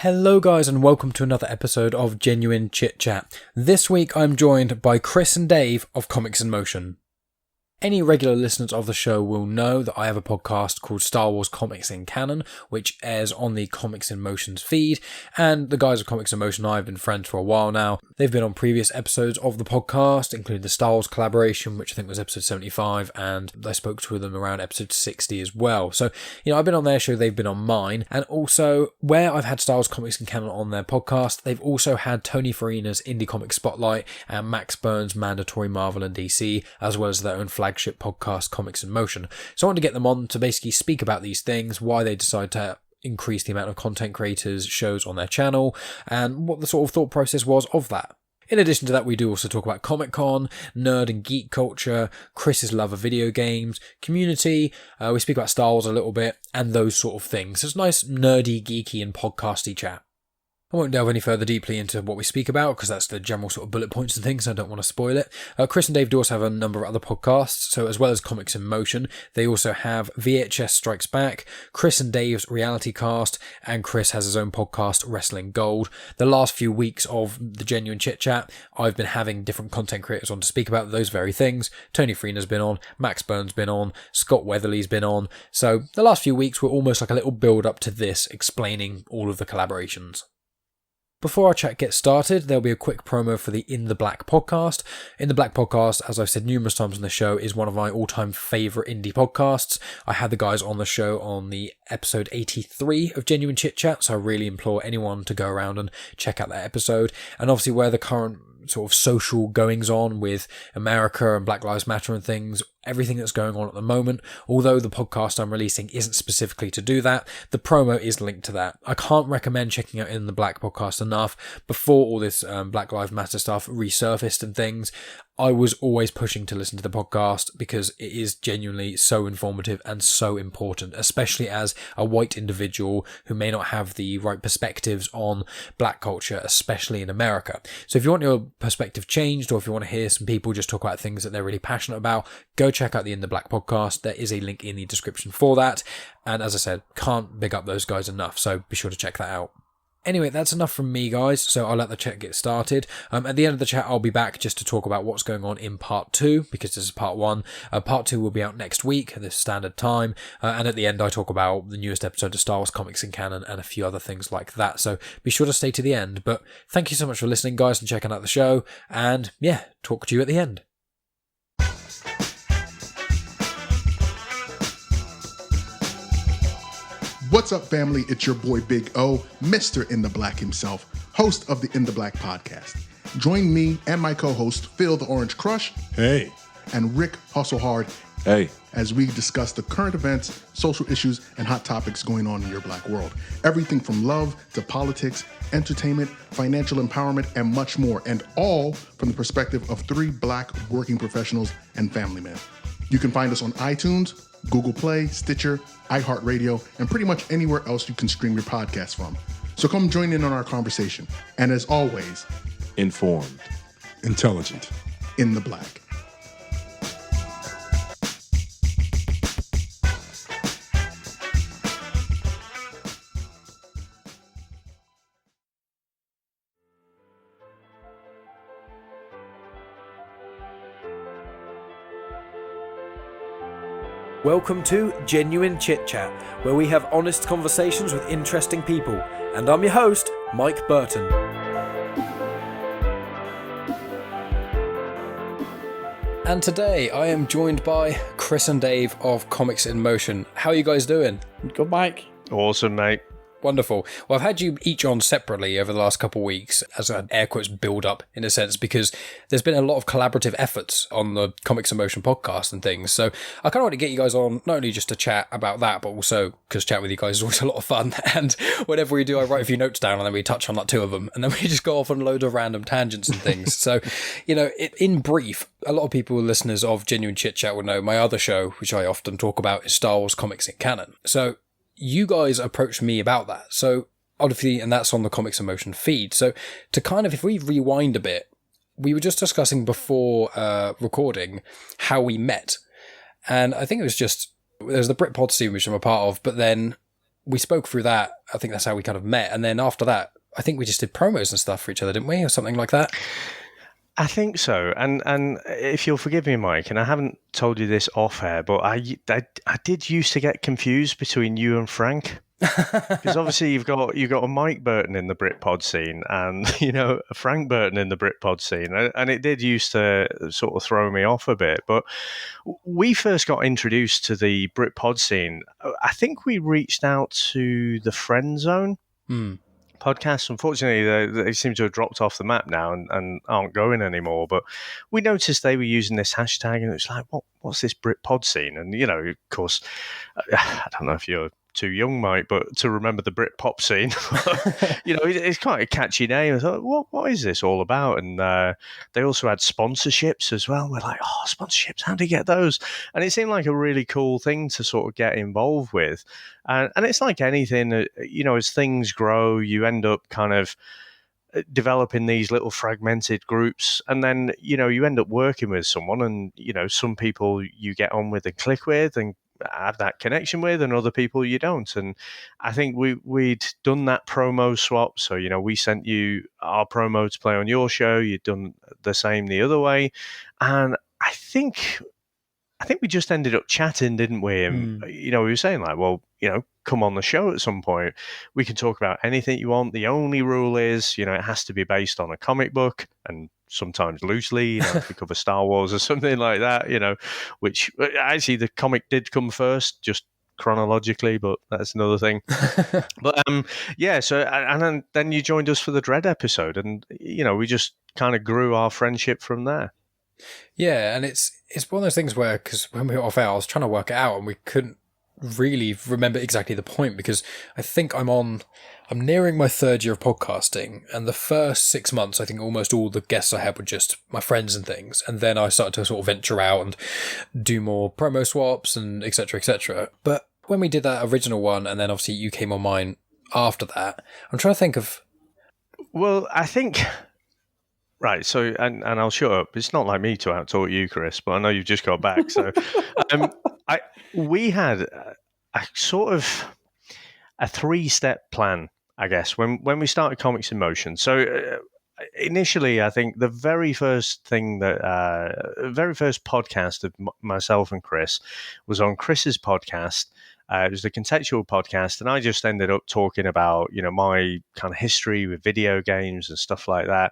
Hello guys and welcome to another episode of Genuine Chit-Chat. This week I'm joined by Chris and Dave of Comics in Motion. Any regular listeners of the show will know that I have a podcast called Star Wars Comics in Canon, which airs on the Comics in Motion's feed, and the guys of Comics in Motion and I have been friends for a while now. They've been on previous episodes of the podcast, including the Star Wars collaboration, which I think was episode 75, and I spoke to them around episode 60 as well. So, I've been on their show, they've been on mine, and also where I've had Star Wars Comics in Canon on their podcast, they've also had Tony Farina's Indie Comic Spotlight and Max Byrne's Mandatory Marvel and DC, as well as their own flagship podcast Comics in Motion. So I wanted to get them on to basically speak about these things, why they decide to increase the amount of content creators shows on their channel, and what the sort of thought process was of that. In addition to that, we do also talk about Comic-Con, nerd and geek culture, Chris's love of video games, community, we speak about Star Wars a little bit, and those sort of things. So it's nice, nerdy, geeky and podcasty chat. I won't delve any further deeply into what we speak about because that's the general sort of bullet points and things. I don't want to spoil it. Chris and Dave do also have a number of other podcasts. So as well as Comics in Motion, they also have VHS Strikes Back, Chris and Dave's Reality Cast, and Chris has his own podcast, Wrestling Gold. The last few weeks of the Genuine Chit Chat, I've been having different content creators on to speak about those very things. Tony Farina's been on, Max Byrne's been on, Scott Weatherly's been on. So the last few weeks were almost like a little build up to this, explaining all of the collaborations. Before our chat gets started, there'll be a quick promo for the In the Black podcast. In the Black podcast, as I've said numerous times on the show, is one of my all-time favourite indie podcasts. I had the guys on the show on the episode 83 of Genuine Chit Chat, so I really implore anyone to go around and check out that episode. And obviously where the current sort of social goings on with America and Black Lives Matter and things, everything that's going on at the moment, although the podcast I'm releasing isn't specifically to do that, the promo is linked to that. I can't recommend checking out In the Black podcast enough. Before all this Black Lives Matter stuff resurfaced and things, I was always pushing to listen to the podcast because it is genuinely so informative and so important, especially as a white individual who may not have the right perspectives on black culture, especially in America. So if you want your perspective changed, or if you want to hear some people just talk about things that they're really passionate about, go check out the In the Black podcast. There is a link in the description for that. And as I said, can't big up those guys enough, so be sure to check that out. Anyway, that's enough from me, guys, so I'll let the chat get started. At the end of the chat, I'll be back just to talk about what's going on in part 2, because this is part 1. Part 2 will be out next week at this standard time, and at the end I talk about the newest episode of Star Wars Comics in Canon and a few other things like that, so be sure to stay to the end. But thank you so much for listening, guys, and checking out the show, and yeah, talk to you at the end. What's up, family? It's your boy Big O, Mr. In the Black himself, host of the In the Black podcast. Join me and my co-host, Phil the Orange Crush. Hey. And Rick Hustle Hard. Hey. As we discuss the current events, social issues, and hot topics going on in your black world. Everything from love to politics, entertainment, financial empowerment, and much more. And all from the perspective of 3 black working professionals and family men. You can find us on iTunes, Google Play, Stitcher, iHeartRadio, and pretty much anywhere else you can stream your podcast from. So come join in on our conversation. And as always, informed, intelligent, in the black. Welcome to Genuine Chit Chat, where we have honest conversations with interesting people. And I'm your host, Mike Burton. And today I am joined by Chris and Dave of Comics in Motion. How are you guys doing? Good, Mike. Awesome, mate. Wonderful. Well, I've had you each on separately over the last couple of weeks as an air quotes build up in a sense, because there's been a lot of collaborative efforts on the Comics in Motion podcast and things. So I kind of want to get you guys on, not only just to chat about that, but also because chat with you guys is always a lot of fun. And whenever we do, I write a few notes down and then we touch on like 2 of them. And then we just go off on loads of random tangents and things. So, in brief, a lot of people, listeners of Genuine Chit Chat, will know my other show, which I often talk about, is Star Wars Comics in Canon. So you guys approached me about that. So obviously, and that's on the Comics in Motion feed. So to kind of, if we rewind a bit, we were just discussing before recording how we met. And I think it was just, there's the Britpod scene, which I'm a part of, but then we spoke through that. I think that's how we kind of met. And then after that, I think we just did promos and stuff for each other, didn't we? Or something like that. I think so. And if you'll forgive me, Mike, and I haven't told you this off air, but I did used to get confused between you and Frank. Because obviously you've got a Mike Burton in the Britpod scene and, a Frank Burton in the Britpod scene. And it did used to sort of throw me off a bit. But we first got introduced to the Britpod scene. I think we reached out to the Friend Zone podcast. Unfortunately, they seem to have dropped off the map now and aren't going anymore. But we noticed they were using this hashtag and it was like, what's this Britpod scene? And, of course, I don't know if you're too young, Mike, but to remember the Britpop scene, it's quite a catchy name. I thought, what is this all about? And they also had sponsorships as well. We're like, sponsorships, how do you get those? And it seemed like a really cool thing to sort of get involved with. And it's like anything, as things grow, you end up kind of developing these little fragmented groups, and then you end up working with someone, and some people you get on with and click with and have that connection with, and other people you don't. And I think we'd done that promo swap, so we sent you our promo to play on your show, you'd done the same the other way, and I think we just ended up chatting, didn't we? And we were saying like, well, come on the show at some point, we can talk about anything you want. The only rule is it has to be based on a comic book, and sometimes loosely, if we cover Star Wars or something like that, which actually the comic did come first, just chronologically, but that's another thing. But so and then you joined us for the Dread episode, and we just kind of grew our friendship from there. Yeah, and it's one of those things where, because when we were off air, I was trying to work it out and we couldn't really remember exactly the point, because I think I'm nearing my third year of podcasting, and the first 6 months, I think almost all the guests I had were just my friends and things. And then I started to sort of venture out and do more promo swaps and et cetera, et cetera. But when we did that original one, and then obviously you came on mine after that, I'm trying to think of... Well, I think... Right, so, and I'll shut up. It's not like me to out-talk you, Chris, but I know you've just got back. So we had a sort of a 3-step plan, I guess, when we started Comics in Motion. So initially, I think the very first podcast of myself and Chris was on Chris's podcast. It was the Contextual podcast, and I just ended up talking about, my kind of history with video games and stuff like that.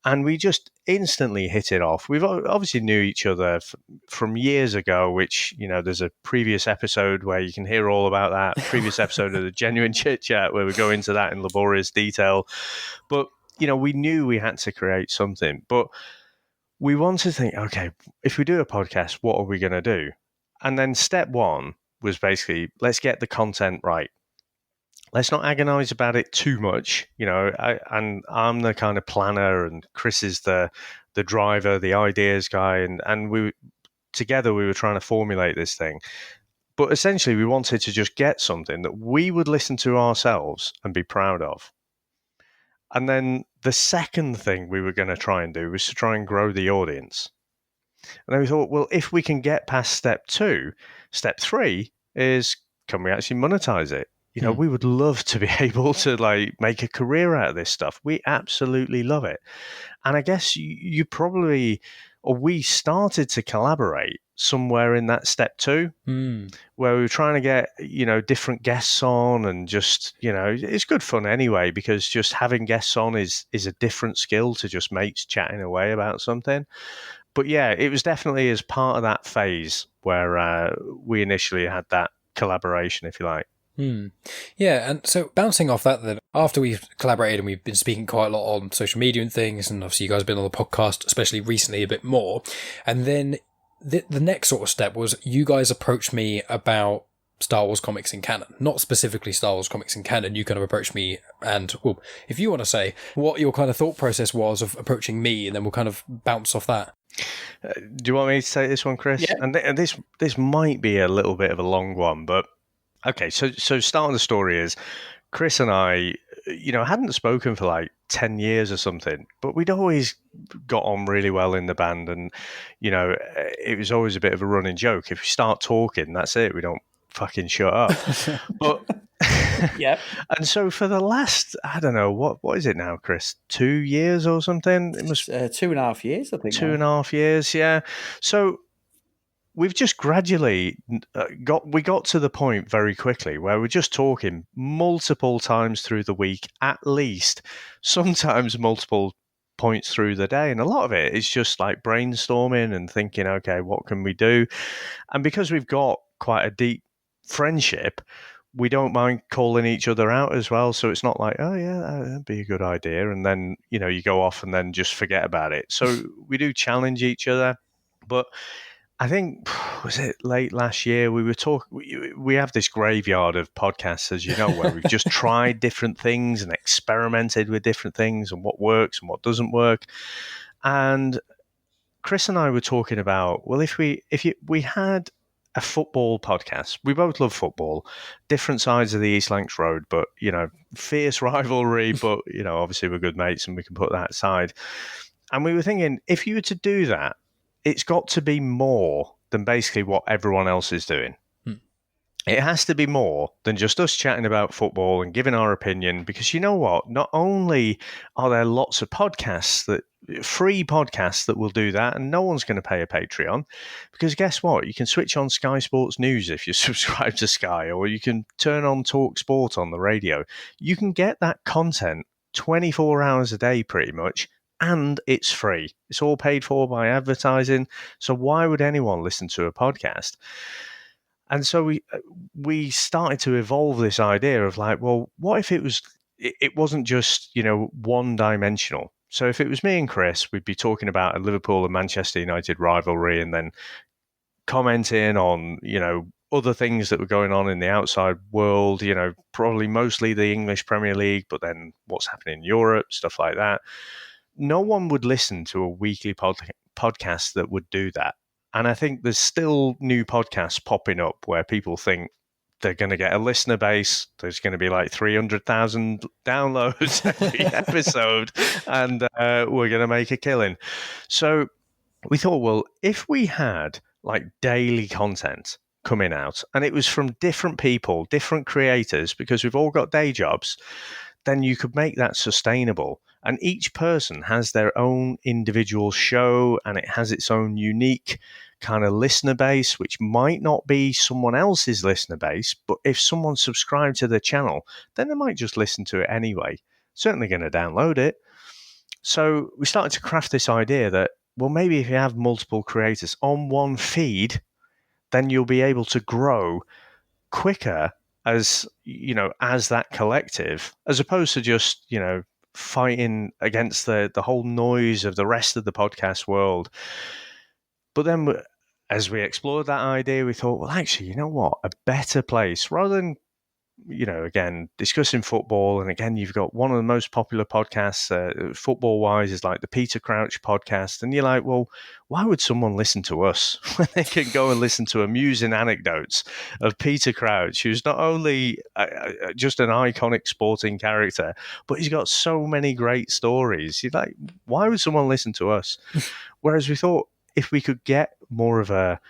And we just instantly hit it off. We've obviously knew each other from years ago, which, there's a previous episode where you can hear all about that, previous episode of the Genuine Chit-Chat where we go into that in laborious detail. But, we knew we had to create something. But we wanted to think, okay, if we do a podcast, what are we going to do? And then step one was basically, let's get the content right. Let's not agonize about it too much, and I'm the kind of planner, and Chris is the driver, the ideas guy, and we were trying to formulate this thing. But essentially, we wanted to just get something that we would listen to ourselves and be proud of. And then the second thing we were going to try and do was to try and grow the audience. And then we thought, well, if we can get past step 2, step 3 is, can we actually monetize it? We would love to be able to make a career out of this stuff. We absolutely love it. And I guess you probably, or we started to collaborate somewhere in that step 2, where we were trying to get, different guests on, and just, it's good fun anyway, because just having guests on is a different skill to just mates chatting away about something. But yeah, it was definitely as part of that phase where we initially had that collaboration, if you like. Yeah, and so bouncing off that, then after we've collaborated and we've been speaking quite a lot on social media and things, and obviously you guys have been on the podcast, especially recently, a bit more, and then the next sort of step was you guys approached me about Star Wars comics in canon, not specifically Star Wars comics in canon. You kind of approached me, and well, if you want to say what your kind of thought process was of approaching me, and then we'll kind of bounce off that. Do you want me to say this one, Chris? Yeah. And this might be a little bit of a long one, but okay, so starting the story is Chris and I, hadn't spoken for 10 years or something, but we'd always got on really well in the band, and, it was always a bit of a running joke. If we start talking, that's it. We don't fucking shut up. But Yep. and so for the last, I don't know, what is it now, Chris? 2 years or something? It must 2.5 years, I think. 2.5 years, yeah. So we've just gradually got to the point very quickly where we're just talking multiple times through the week, at least, sometimes multiple points through the day. And a lot of it is just like brainstorming and thinking, okay, what can we do? And because we've got quite a deep friendship, we don't mind calling each other out as well. So it's not like, oh, yeah, that'd be a good idea. And then, you go off and then just forget about it. So we do challenge each other. But I think, was it late last year, we were talking, we have this graveyard of podcasts, as you know, where we've just tried different things and experimented with different things and what works and what doesn't work. And Chris and I were talking about, well, if we had a football podcast, we both love football, different sides of the East Lancs Road, but, fierce rivalry, but, obviously we're good mates and we can put that aside. And we were thinking, if you were to do that, it's got to be more than basically what everyone else is doing. It has to be more than just us chatting about football and giving our opinion, because you know what? Not only are there lots of free podcasts that will do that, and no one's going to pay a Patreon, because guess what? You can switch on Sky Sports News if you subscribe to Sky, or you can turn on Talk Sport on the radio. You can get that content 24 hours a day pretty much, and it's free. It's all paid for by advertising. So why would anyone listen to a podcast? And so we started to evolve this idea of like, well, what if it wasn't just, one dimensional? So if it was me and Chris, we'd be talking about a Liverpool and Manchester United rivalry and then commenting on, other things that were going on in the outside world, probably mostly the English Premier League, but then what's happening in Europe, stuff like that. No one would listen to a weekly podcast that would do that. And I think there's still new podcasts popping up where people think they're going to get a listener base. There's going to be like 300,000 downloads every episode, and we're going to make a killing. So we thought, well, if we had like daily content coming out, and it was from different people, different creators, because we've all got day jobs, then you could make that sustainable. And each person has their own individual show, and it has its own unique kind of listener base, which might not be someone else's listener base. But if someone subscribed to the channel, then they might just listen to it anyway. Certainly going to download it. So we started to craft this idea that, well, maybe if you have multiple creators on one feed, then you'll be able to grow quicker as that collective, as opposed to just, fighting against the whole noise of the rest of the podcast world. But then as we explored that idea, we thought, well, actually, you know what? A better place, rather than, again, discussing football. And again, you've got one of the most popular podcasts, football-wise, is like the Peter Crouch podcast. And you're like, well, why would someone listen to us when they can go and listen to amusing anecdotes of Peter Crouch, who's not only just an iconic sporting character, but he's got so many great stories. You're like, why would someone listen to us? Whereas we thought, if we could get more of a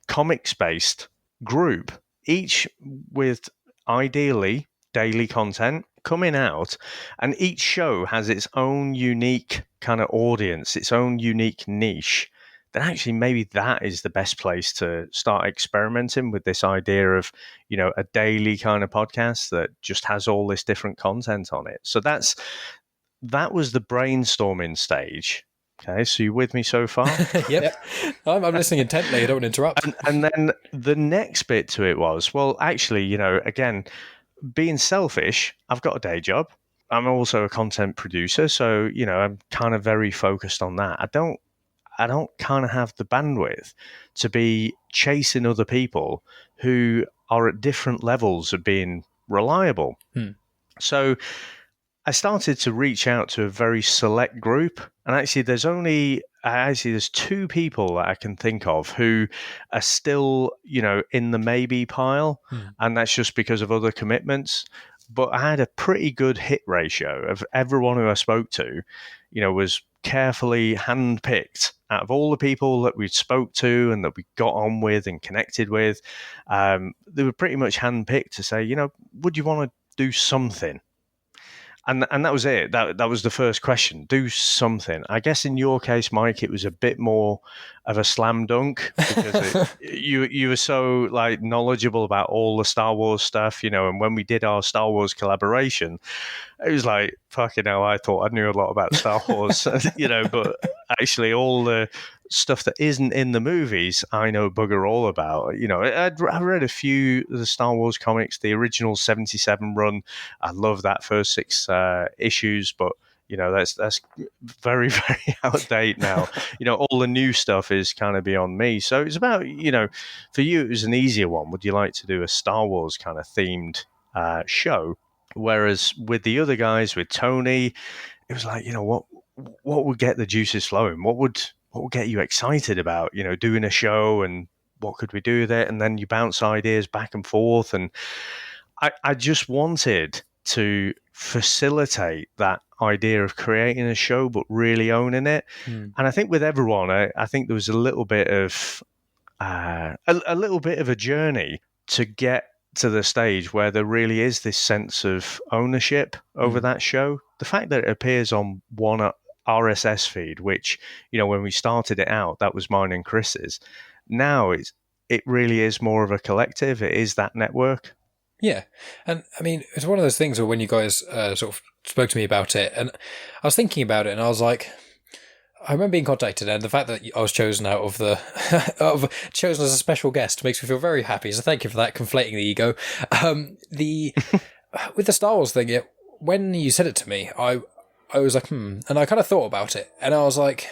comics-based group, each with ideally daily content coming out, and each show has its own unique kind of audience, its own unique niche, then actually maybe that is the best place to start experimenting with this idea of, a daily kind of podcast that just has all this different content on it. So that was the brainstorming stage. Okay, so you with me so far? Yep. I'm listening intently. I don't want to interrupt. And then the next bit to it was, well, actually, again, being selfish, I've got a day job. I'm also a content producer, so, I'm kind of very focused on that. I don't kind of have the bandwidth to be chasing other people who are at different levels of being reliable. So I started to reach out to a very select group, and actually there's two people that I can think of who are still, in the maybe pile, and that's just because of other commitments. But I had a pretty good hit ratio of everyone who I spoke to, was carefully handpicked out of all the people that we spoke to and that we got on with and connected with. They were pretty much handpicked to say, would you want to do something? And that was it. That was the first question. Do something. I guess in your case, Mike, it was a bit more of a slam dunk because you were so like knowledgeable about all the Star Wars stuff, and when we did our Star Wars collaboration, it was like, fucking hell, I thought I knew a lot about Star Wars, but actually all the stuff that isn't in the movies, I know bugger all about. I read a few of the Star Wars comics, the original 77 run. I love that first 6 issues, but that's very, very out of date now. All the new stuff is kind of beyond me. So it's about, for you, it was an easier one. Would you like to do a Star Wars kind of themed show? Whereas with the other guys, with Tony, it was like, what would get the juices flowing? What would get you excited about, doing a show, and what could we do with it? And then you bounce ideas back and forth. And I just wanted to facilitate that idea of creating a show, but really owning it. And I think with everyone, I think there was a little bit of a little bit of a journey to get to the stage where there really is this sense of ownership over that show. The fact that it appears on one RSS feed, which, when we started it out, that was mine and Chris's. Now it really is more of a collective. It is that network. Yeah. And I mean, it's one of those things where when you guys sort of spoke to me about it, and I was thinking about it, and I was like, I remember being contacted, and the fact that I was chosen out of chosen as a special guest makes me feel very happy. So thank you for that, conflating the ego. With the Star Wars thing, when you said it to me, I was like, and I kind of thought about it, and I was like,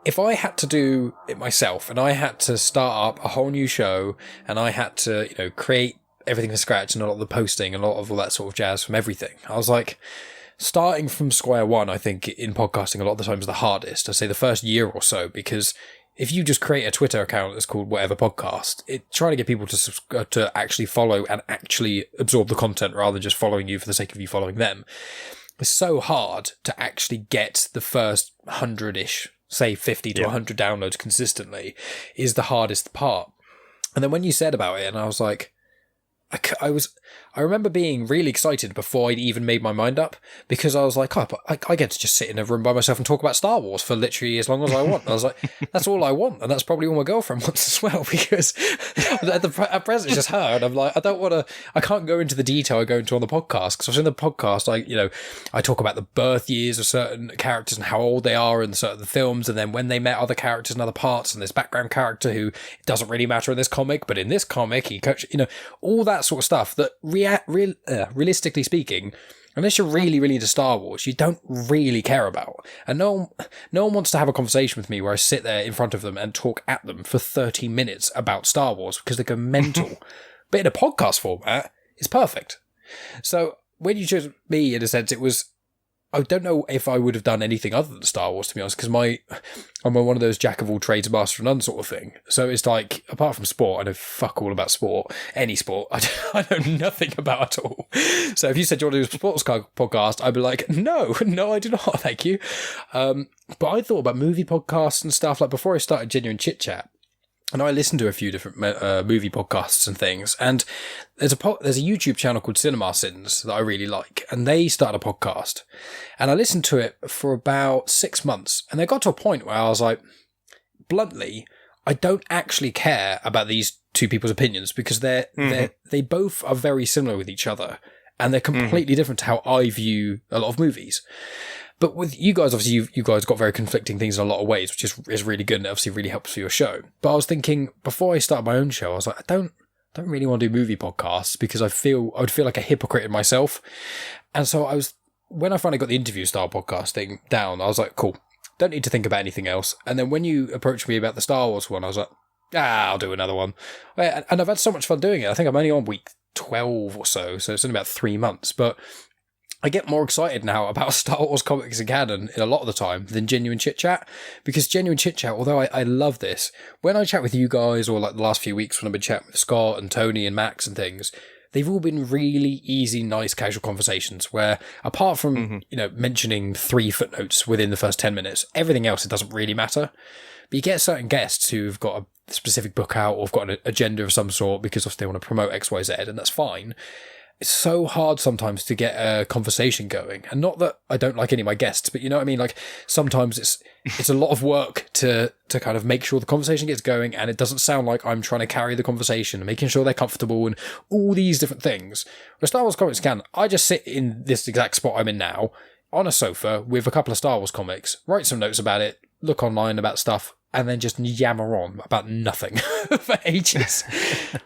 if I had to do it myself, and I had to start up a whole new show, and I had to, create everything from scratch, and a lot of the posting, and a lot of all that sort of jazz from everything, I was like, starting from square one, I think in podcasting a lot of the time is the hardest. I'd say the first year or so, because if you just create a Twitter account that's called whatever podcast, trying to get people to actually follow and actually absorb the content rather than just following you for the sake of you following them, it's so hard to actually get the first 100-ish, say 50 to 100 downloads consistently is the hardest part. And then when you said about it, and I was like, I remember being really excited before I'd even made my mind up, because I was like, I get to just sit in a room by myself and talk about Star Wars for literally as long as I want. And I was like, that's all I want, and that's probably all my girlfriend wants as well, because at present it's just her, and I'm like, I can't go into the detail I go into on the podcast, because in the podcast I talk about the birth years of certain characters and how old they are in certain films, and then when they met other characters in other parts, and this background character who it doesn't really matter in this comic, but in this comic he coached, all that sort of stuff that realistically speaking, unless you're really, really into Star Wars, you don't really care about. And no one wants to have a conversation with me where I sit there in front of them and talk at them for 30 minutes about Star Wars, because they go mental. But in a podcast format, it's perfect. So when you chose me, in a sense, I don't know if I would have done anything other than Star Wars, to be honest, because I'm one of those jack of all trades, master of none sort of thing. So it's like, apart from sport, I know fuck all about sport. Any sport, I know nothing about at all. So if you said you want to do a sports podcast, I'd be like, no, I do not, thank you. But I thought about movie podcasts and stuff, like before I started Genuine Chit-Chat. And I listened to a few different movie podcasts and things. And there's a YouTube channel called Cinema Sins that I really like. And they started a podcast. And I listened to it for about 6 months. And they got to a point where I was like, bluntly, I don't actually care about these two people's opinions, because they both are very similar with each other. And they're completely different to how I view a lot of movies. But with you guys, obviously, you guys got very conflicting things in a lot of ways, which is really good, and it obviously really helps for your show. But I was thinking, before I start my own show, I was like, I don't really want to do movie podcasts, because I would feel like a hypocrite in myself. And so when I finally got the interview style podcasting down, I was like, cool, don't need to think about anything else. And then when you approached me about the Star Wars one, I was like, I'll do another one. And I've had so much fun doing it. I think I'm only on week 12 or so it's only about 3 months, but I get more excited now about Star Wars comics and canon in a lot of the time than Genuine Chit-Chat, because Genuine Chit-Chat, although I love this, when I chat with you guys, or like the last few weeks when I've been chatting with Scott and Tony and Max and things, they've all been really easy, nice, casual conversations where, apart from, Mm-hmm. mentioning 3 footnotes within the first 10 minutes, everything else, it doesn't really matter. But you get certain guests who've got a specific book out or have got an agenda of some sort because they want to promote X, Y, Z, and that's fine. It's so hard sometimes to get a conversation going. And not that I don't like any of my guests, but you know what I mean? Like, sometimes it's a lot of work to kind of make sure the conversation gets going and it doesn't sound like I'm trying to carry the conversation and making sure they're comfortable and all these different things. With Star Wars Comics Can, I just sit in this exact spot I'm in now, on a sofa with a couple of Star Wars comics, write some notes about it, look online about stuff, and then just yammer on about nothing for ages,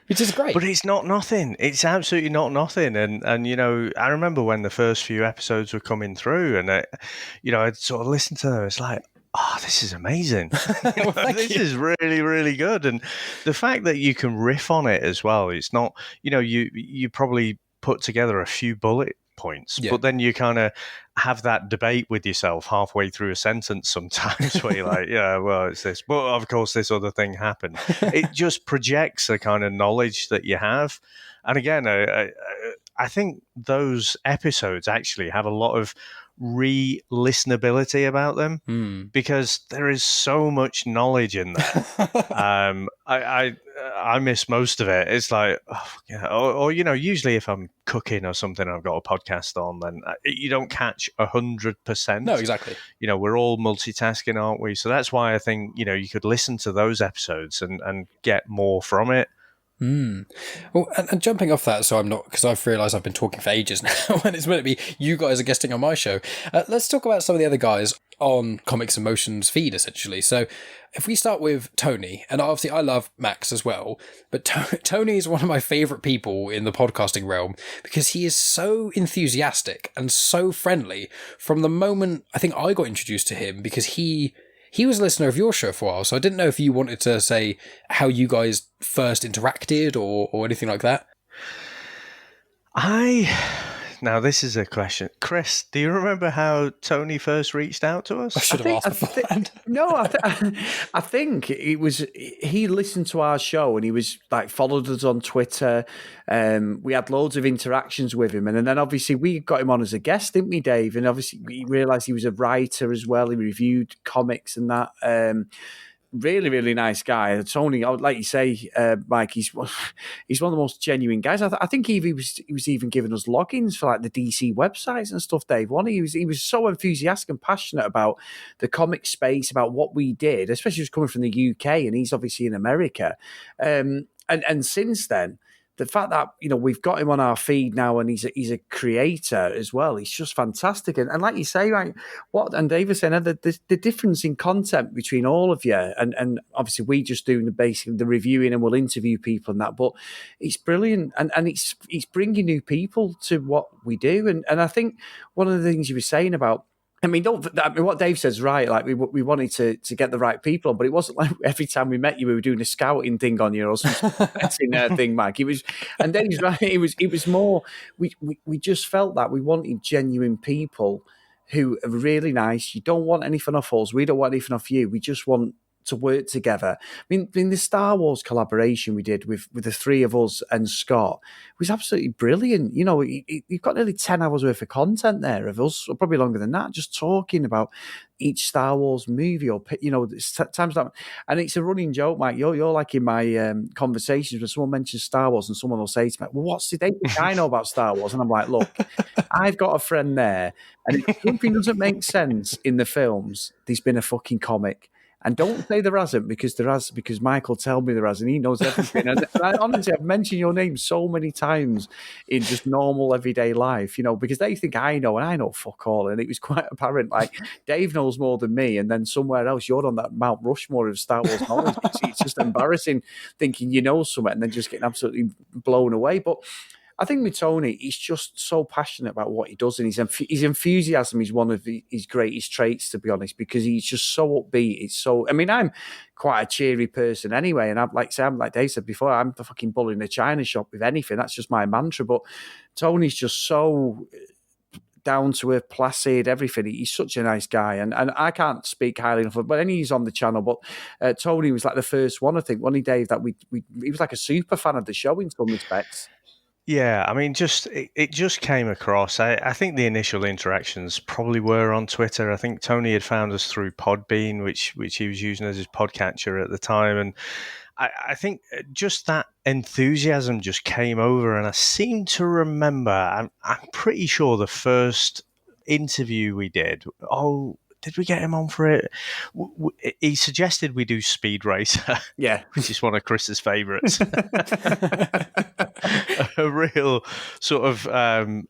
which is great. But it's not nothing. It's absolutely not nothing. And I remember when the first few episodes were coming through, and I'd sort of listen to them. It's like, oh, this is amazing. This is really, really good. And the fact that you can riff on it as well. It's not, you probably put together a few bullet points, but then you kind of have that debate with yourself halfway through a sentence sometimes where you're like, yeah, well, it's this, but of course this other thing happened. It just projects the kind of knowledge that you have. And again, I think those episodes actually have a lot of re-listenability about them because there is so much knowledge in there. I miss most of it. It's like, or usually if I'm cooking or something, I've got a podcast on, then you don't catch 100%. No, exactly. We're all multitasking, aren't we? So that's why I think you could listen to those episodes and get more from it. Well, and jumping off that, so I'm not, because I've realised I've been talking for ages now, and it's meant to be you guys are guesting on my show. Let's talk about some of the other guys on Comics and Motion's feed, essentially. So if we start with Tony, and obviously I love Max as well, but Tony is one of my favourite people in the podcasting realm because he is so enthusiastic and so friendly from the moment I think I got introduced to him, because he was a listener of your show for a while, so I didn't know if you wanted to say how you guys first interacted or anything like that. Now, this is a question. Chris, do you remember how Tony first reached out to us? I should have asked beforehand. I think it was, he listened to our show and he was like, followed us on Twitter. We had loads of interactions with him. And then obviously we got him on as a guest, didn't we, Dave? And obviously we realised he was a writer as well. He reviewed comics and that. Really, really nice guy. Tony, like you say, Mike, he's one of the most genuine guys. I think he was even giving us logins for like the DC websites and stuff, Dave. He was so enthusiastic and passionate about the comic space, about what we did, especially just coming from the UK, and he's obviously in America. And since then, the fact that we've got him on our feed now, and he's a creator as well. He's just fantastic, and like you say, right? And David saying the difference in content between all of you, and obviously we just do basically the reviewing, and we'll interview people and that. But it's brilliant, and it's bringing new people to what we do, and I think one of the things you were saying about. What Dave says, right? Like we wanted to get the right people on, but it wasn't like every time we met you, we were doing a scouting thing on you or some betting thing, Mike. It was, and Dave's right. It was more. We just felt that we wanted genuine people who are really nice. You don't want anything off us. We don't want anything off you. We just want to work together. I mean, in the Star Wars collaboration we did with the three of us and Scott, it was absolutely brilliant. You've got nearly 10 hours worth of content there of us, or probably longer than that, just talking about each Star Wars movie or times that. And it's a running joke, Mike. You're like in my conversations when someone mentions Star Wars and someone will say to me, well, what's the they think I know about Star Wars? And I'm like, look, I've got a friend there, and if something doesn't make sense in the films, there's been a fucking comic. And don't say there hasn't, because there has, because Michael told me there has, and he knows everything. And honestly, I've mentioned your name so many times in just normal everyday life, because they think I know, and I know fuck all. And it was quite apparent, like, Dave knows more than me, and then somewhere else you're on that Mount Rushmore of Star Wars knowledge. It's just embarrassing thinking you know something and then just getting absolutely blown away. But I think with Tony, he's just so passionate about what he does, and his enthusiasm is one of his greatest traits, to be honest, because he's just so upbeat. I'm quite a cheery person anyway, and I'm like Dave said before, I'm the fucking bull in a china shop with anything. That's just my mantra. But Tony's just so down to earth, placid, everything. He's such a nice guy, and I can't speak highly enough of him, but then he's on the channel. But Tony was like the first one, I think, wasn't he, Dave, that he was like a super fan of the show in some respects. Yeah, I mean, it just came across. I think the initial interactions probably were on Twitter. I think Tony had found us through Podbean, which he was using as his podcatcher at the time, and I think just that enthusiasm just came over. And I seem to remember, I'm pretty sure the first interview we did. Oh, did we get him on for it? He suggested we do Speed Racer, Yeah. which is one of Chris's favourites. A real sort of,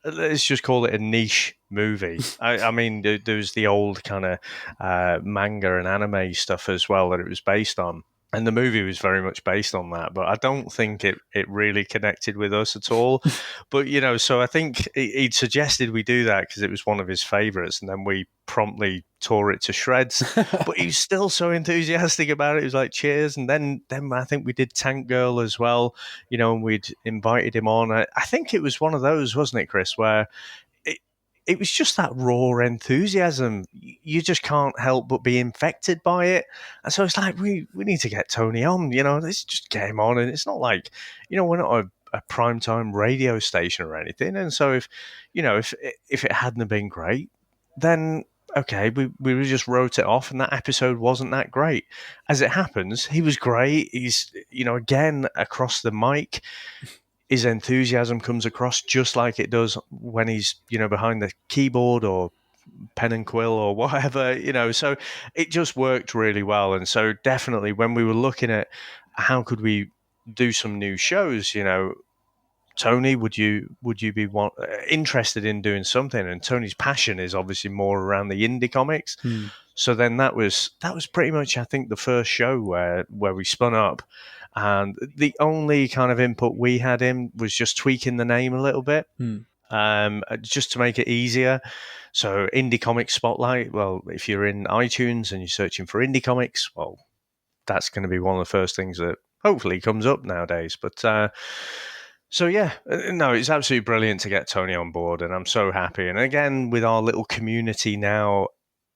let's just call it a niche movie. I mean, there's the old kind of manga and anime stuff as well that it was based on. And the movie was very much based on that, but I don't think it really connected with us at all. But, you know, so I think he'd suggested we do that because it was one of his favourites, and then we promptly tore it to shreds. But he was still so enthusiastic about it. He was like, cheers. And then I think we did Tank Girl as well, you know, and we'd invited him on. I think it was one of those, wasn't it, Chris, where it was just that raw enthusiasm. You just can't help but be infected by it. And so it's like, we need to get Tony on, you know, let's just get him on. And it's not like, you know, we're not a primetime radio station or anything. And so if it hadn't been great, then okay, we just wrote it off and that episode wasn't that great. As it happens, he was great. He's, you know, again, across the mic, his enthusiasm comes across just like it does when he's, you know, behind the keyboard or pen and quill or whatever, you know. So it just worked really well. And so definitely when we were looking at how could we do some new shows, you know, Tony, would you be interested in doing something? And Tony's passion is obviously more around the indie comics. So then that was pretty much, I think, the first show where we spun up. And the only kind of input we had in was just tweaking the name a little bit, just to make it easier. So Indie Comics Spotlight, well, if you're in iTunes and you're searching for indie comics, well, that's going to be one of the first things that hopefully comes up nowadays. But so yeah, no, it's absolutely brilliant to get Tony on board, and I'm so happy. And again, with our little community now,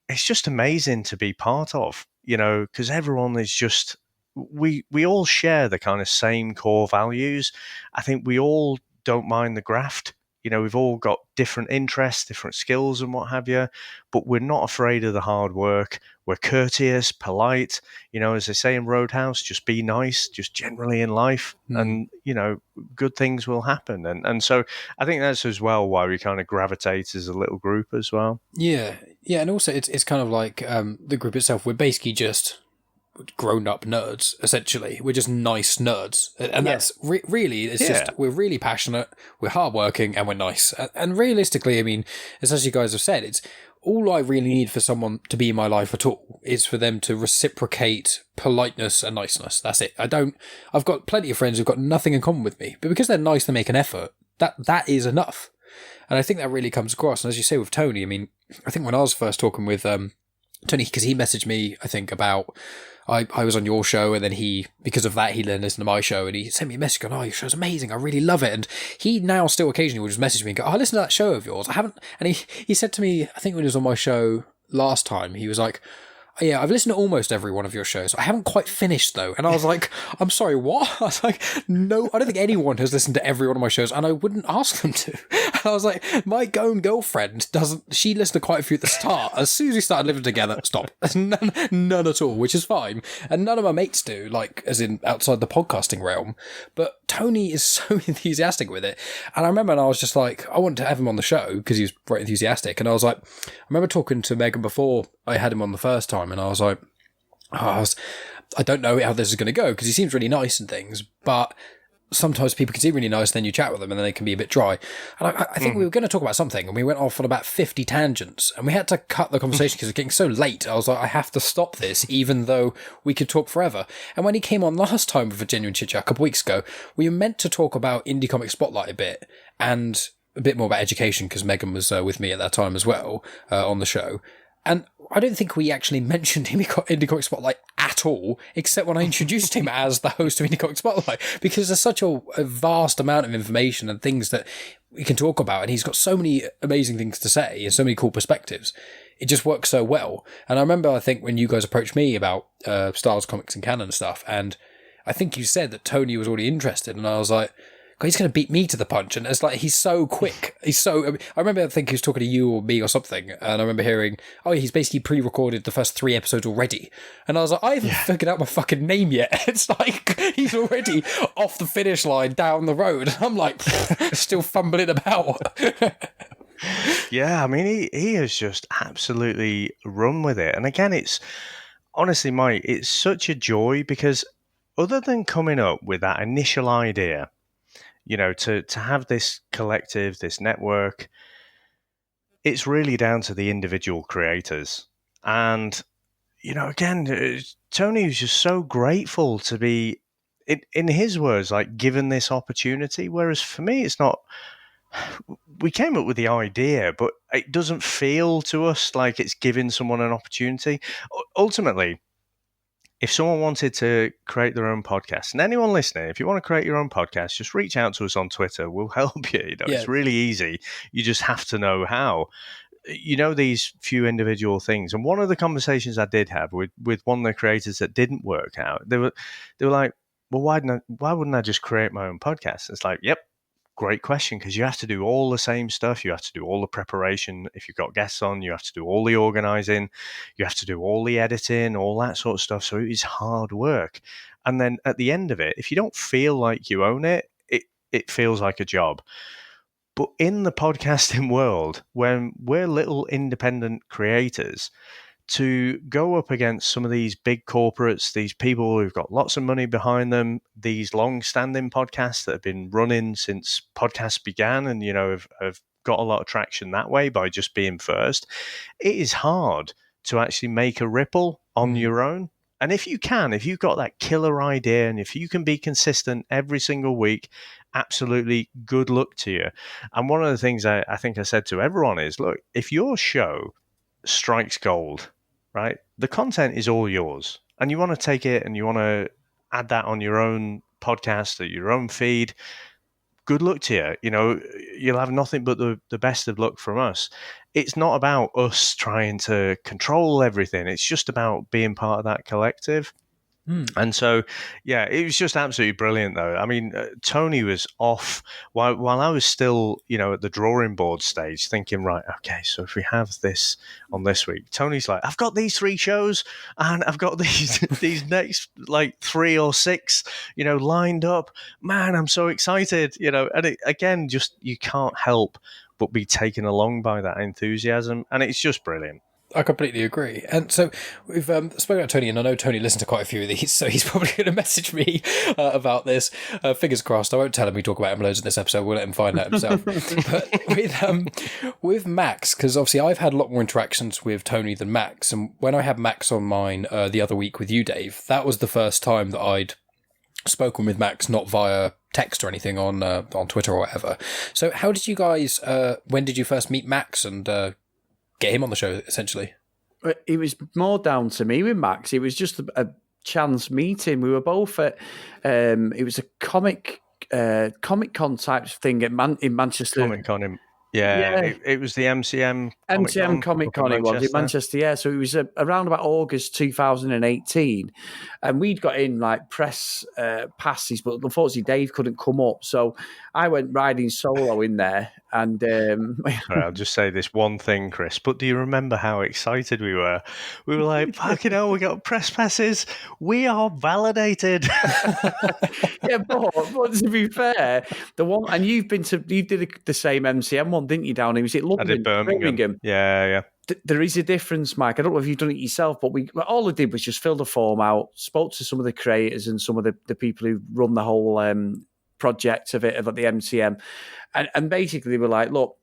it's just amazing to be part of, you know, because everyone is just... We all share the kind of same core values. I think we all don't mind the graft. You know, we've all got different interests, different skills and what have you, but we're not afraid of the hard work. We're courteous, polite, you know, as they say in Roadhouse, just be nice, just generally in life, and, you know, good things will happen. And so I think that's as well why we kind of gravitate as a little group as well. Yeah. Yeah. And also it's kind of like the group itself, we're basically just grown-up nerds, essentially. We're just nice nerds, and that's really, it's just, we're really passionate, we're hardworking, and we're nice. And realistically, I mean, as you guys have said, it's all I really need for someone to be in my life at all is for them to reciprocate politeness and niceness. That's it. I've got plenty of friends who've got nothing in common with me, but because they're nice, they make an effort. That is enough. And I think that really comes across. And as you say with Tony, I mean, I think when I was first talking with Tony, because he messaged me, I think, about... I was on your show, and then because of that, he then listened to my show, and he sent me a message going, "Oh, your show's amazing. I really love it." And he now still occasionally will just message me and go, "Oh, listen to that show of yours. I haven't..." And he said to me, I think when he was on my show last time, he was like, "Yeah, I've listened to almost every one of your shows. I haven't quite finished, though." And I was like, "I'm sorry, what?" I was like, "No, I don't think anyone has listened to every one of my shows, and I wouldn't ask them to." And I was like, "My own girlfriend doesn't... She listened to quite a few at the start. As soon as we started living together, stop. None at all, which is fine. And none of my mates do, like, as in outside the podcasting realm. But Tony is so enthusiastic with it. And I remember, and I was just like, I wanted to have him on the show because he was very enthusiastic. And I was like, I remember talking to Megan before I had him on the first time, and I was like, I don't know how this is going to go because he seems really nice and things, but sometimes people can seem really nice and then you chat with them and then they can be a bit dry. And I think we were going to talk about something and we went off on about 50 tangents and we had to cut the conversation because it was getting so late. I was like, I have to stop this even though we could talk forever. And when he came on last time with a Genuine Chit-Chat a couple of weeks ago, we were meant to talk about Indie Comic Spotlight a bit and a bit more about education because Megan was with me at that time as well on the show. And I don't think we actually mentioned Indie Comic Spotlight at all, except when I introduced him as the host of Indie Comic Spotlight, because there's such a vast amount of information and things that we can talk about, and he's got so many amazing things to say and so many cool perspectives. It just works so well. And I remember, I think, when you guys approached me about Star Wars comics and canon and stuff, and I think you said that Tony was already interested, and I was like, God, he's going to beat me to the punch. And it's like, he's so quick. I remember, I think he was talking to you or me or something. And I remember hearing, oh, he's basically pre-recorded the first 3 episodes already. And I was like, I haven't figured out my fucking name yet. It's like, he's already off the finish line down the road. I'm like, still fumbling about. Yeah, I mean, he has just absolutely run with it. And again, it's honestly, Mike, it's such a joy because other than coming up with that initial idea, to have this collective, this network, it's really down to the individual creators. And, again, Tony was just so grateful to be, in his words, like given this opportunity. Whereas for me, it's not. We came up with the idea, but it doesn't feel to us like it's giving someone an opportunity. Ultimately, if someone wanted to create their own podcast, and anyone listening, if you want to create your own podcast, just reach out to us on Twitter. We'll help you. It's really easy. You just have to know how. These few individual things. And one of the conversations I did have with one of the creators that didn't work out, they were like, well, why wouldn't I just create my own podcast? It's like, yep. Great question, because you have to do all the same stuff. You have to do all the preparation. If you've got guests on, you have to do all the organizing. You have to do all the editing, all that sort of stuff. So it is hard work. And then at the end of it, if you don't feel like you own it, it feels like a job. But in the podcasting world, when we're little independent creators, to go up against some of these big corporates, these people who've got lots of money behind them, these long-standing podcasts that have been running since podcasts began and, have got a lot of traction that way by just being first, it is hard to actually make a ripple on your own. And if you've got that killer idea and if you can be consistent every single week, absolutely good luck to you. And one of the things I think I said to everyone is, look, if your show strikes gold, right? The content is all yours, and you want to take it and you want to add that on your own podcast or your own feed. Good luck to you. You'll have nothing but the best of luck from us. It's not about us trying to control everything. It's just about being part of that collective. And so, yeah, it was just absolutely brilliant, though. I mean, Tony was off while I was still, at the drawing board stage thinking, right, okay, so if we have this on this week, Tony's like, I've got these 3 shows and I've got these next like 3 or 6, lined up. Man, I'm so excited, and again, just you can't help but be taken along by that enthusiasm. And it's just brilliant. I completely agree. And so we've spoken about Tony, and I know Tony listened to quite a few of these, so he's probably going to message me about this. Fingers crossed. I won't tell him we talk about him loads in this episode. We'll let him find out himself. But with Max, because obviously I've had a lot more interactions with Tony than Max, and when I had Max on mine the other week with you, Dave, that was the first time that I'd spoken with Max, not via text or anything on Twitter or whatever. So how did you guys, when did you first meet Max and get him on the show, essentially? It was more down to me with Max. It was just a chance meeting. We were both at it was a Comic Con type thing in Manchester. Comic Con it was the MCM Comic Con it was in Manchester, yeah. So it was around about August 2018, and we'd got in like press passes, but unfortunately Dave couldn't come up, so I went riding solo in there. And I'll just say this one thing, Chris. But do you remember how excited we were? We were like, "Fucking hell, we got press passes. We are validated." Yeah, but to be fair, the one, and you did the same MCM one, didn't you? Down, was it London? I did Birmingham. Yeah. There is a difference, Mike. I don't know if you've done it yourself, but all I did was just fill the form out, spoke to some of the creators and some of the people who run the whole project of the MCM, and basically they were like, look,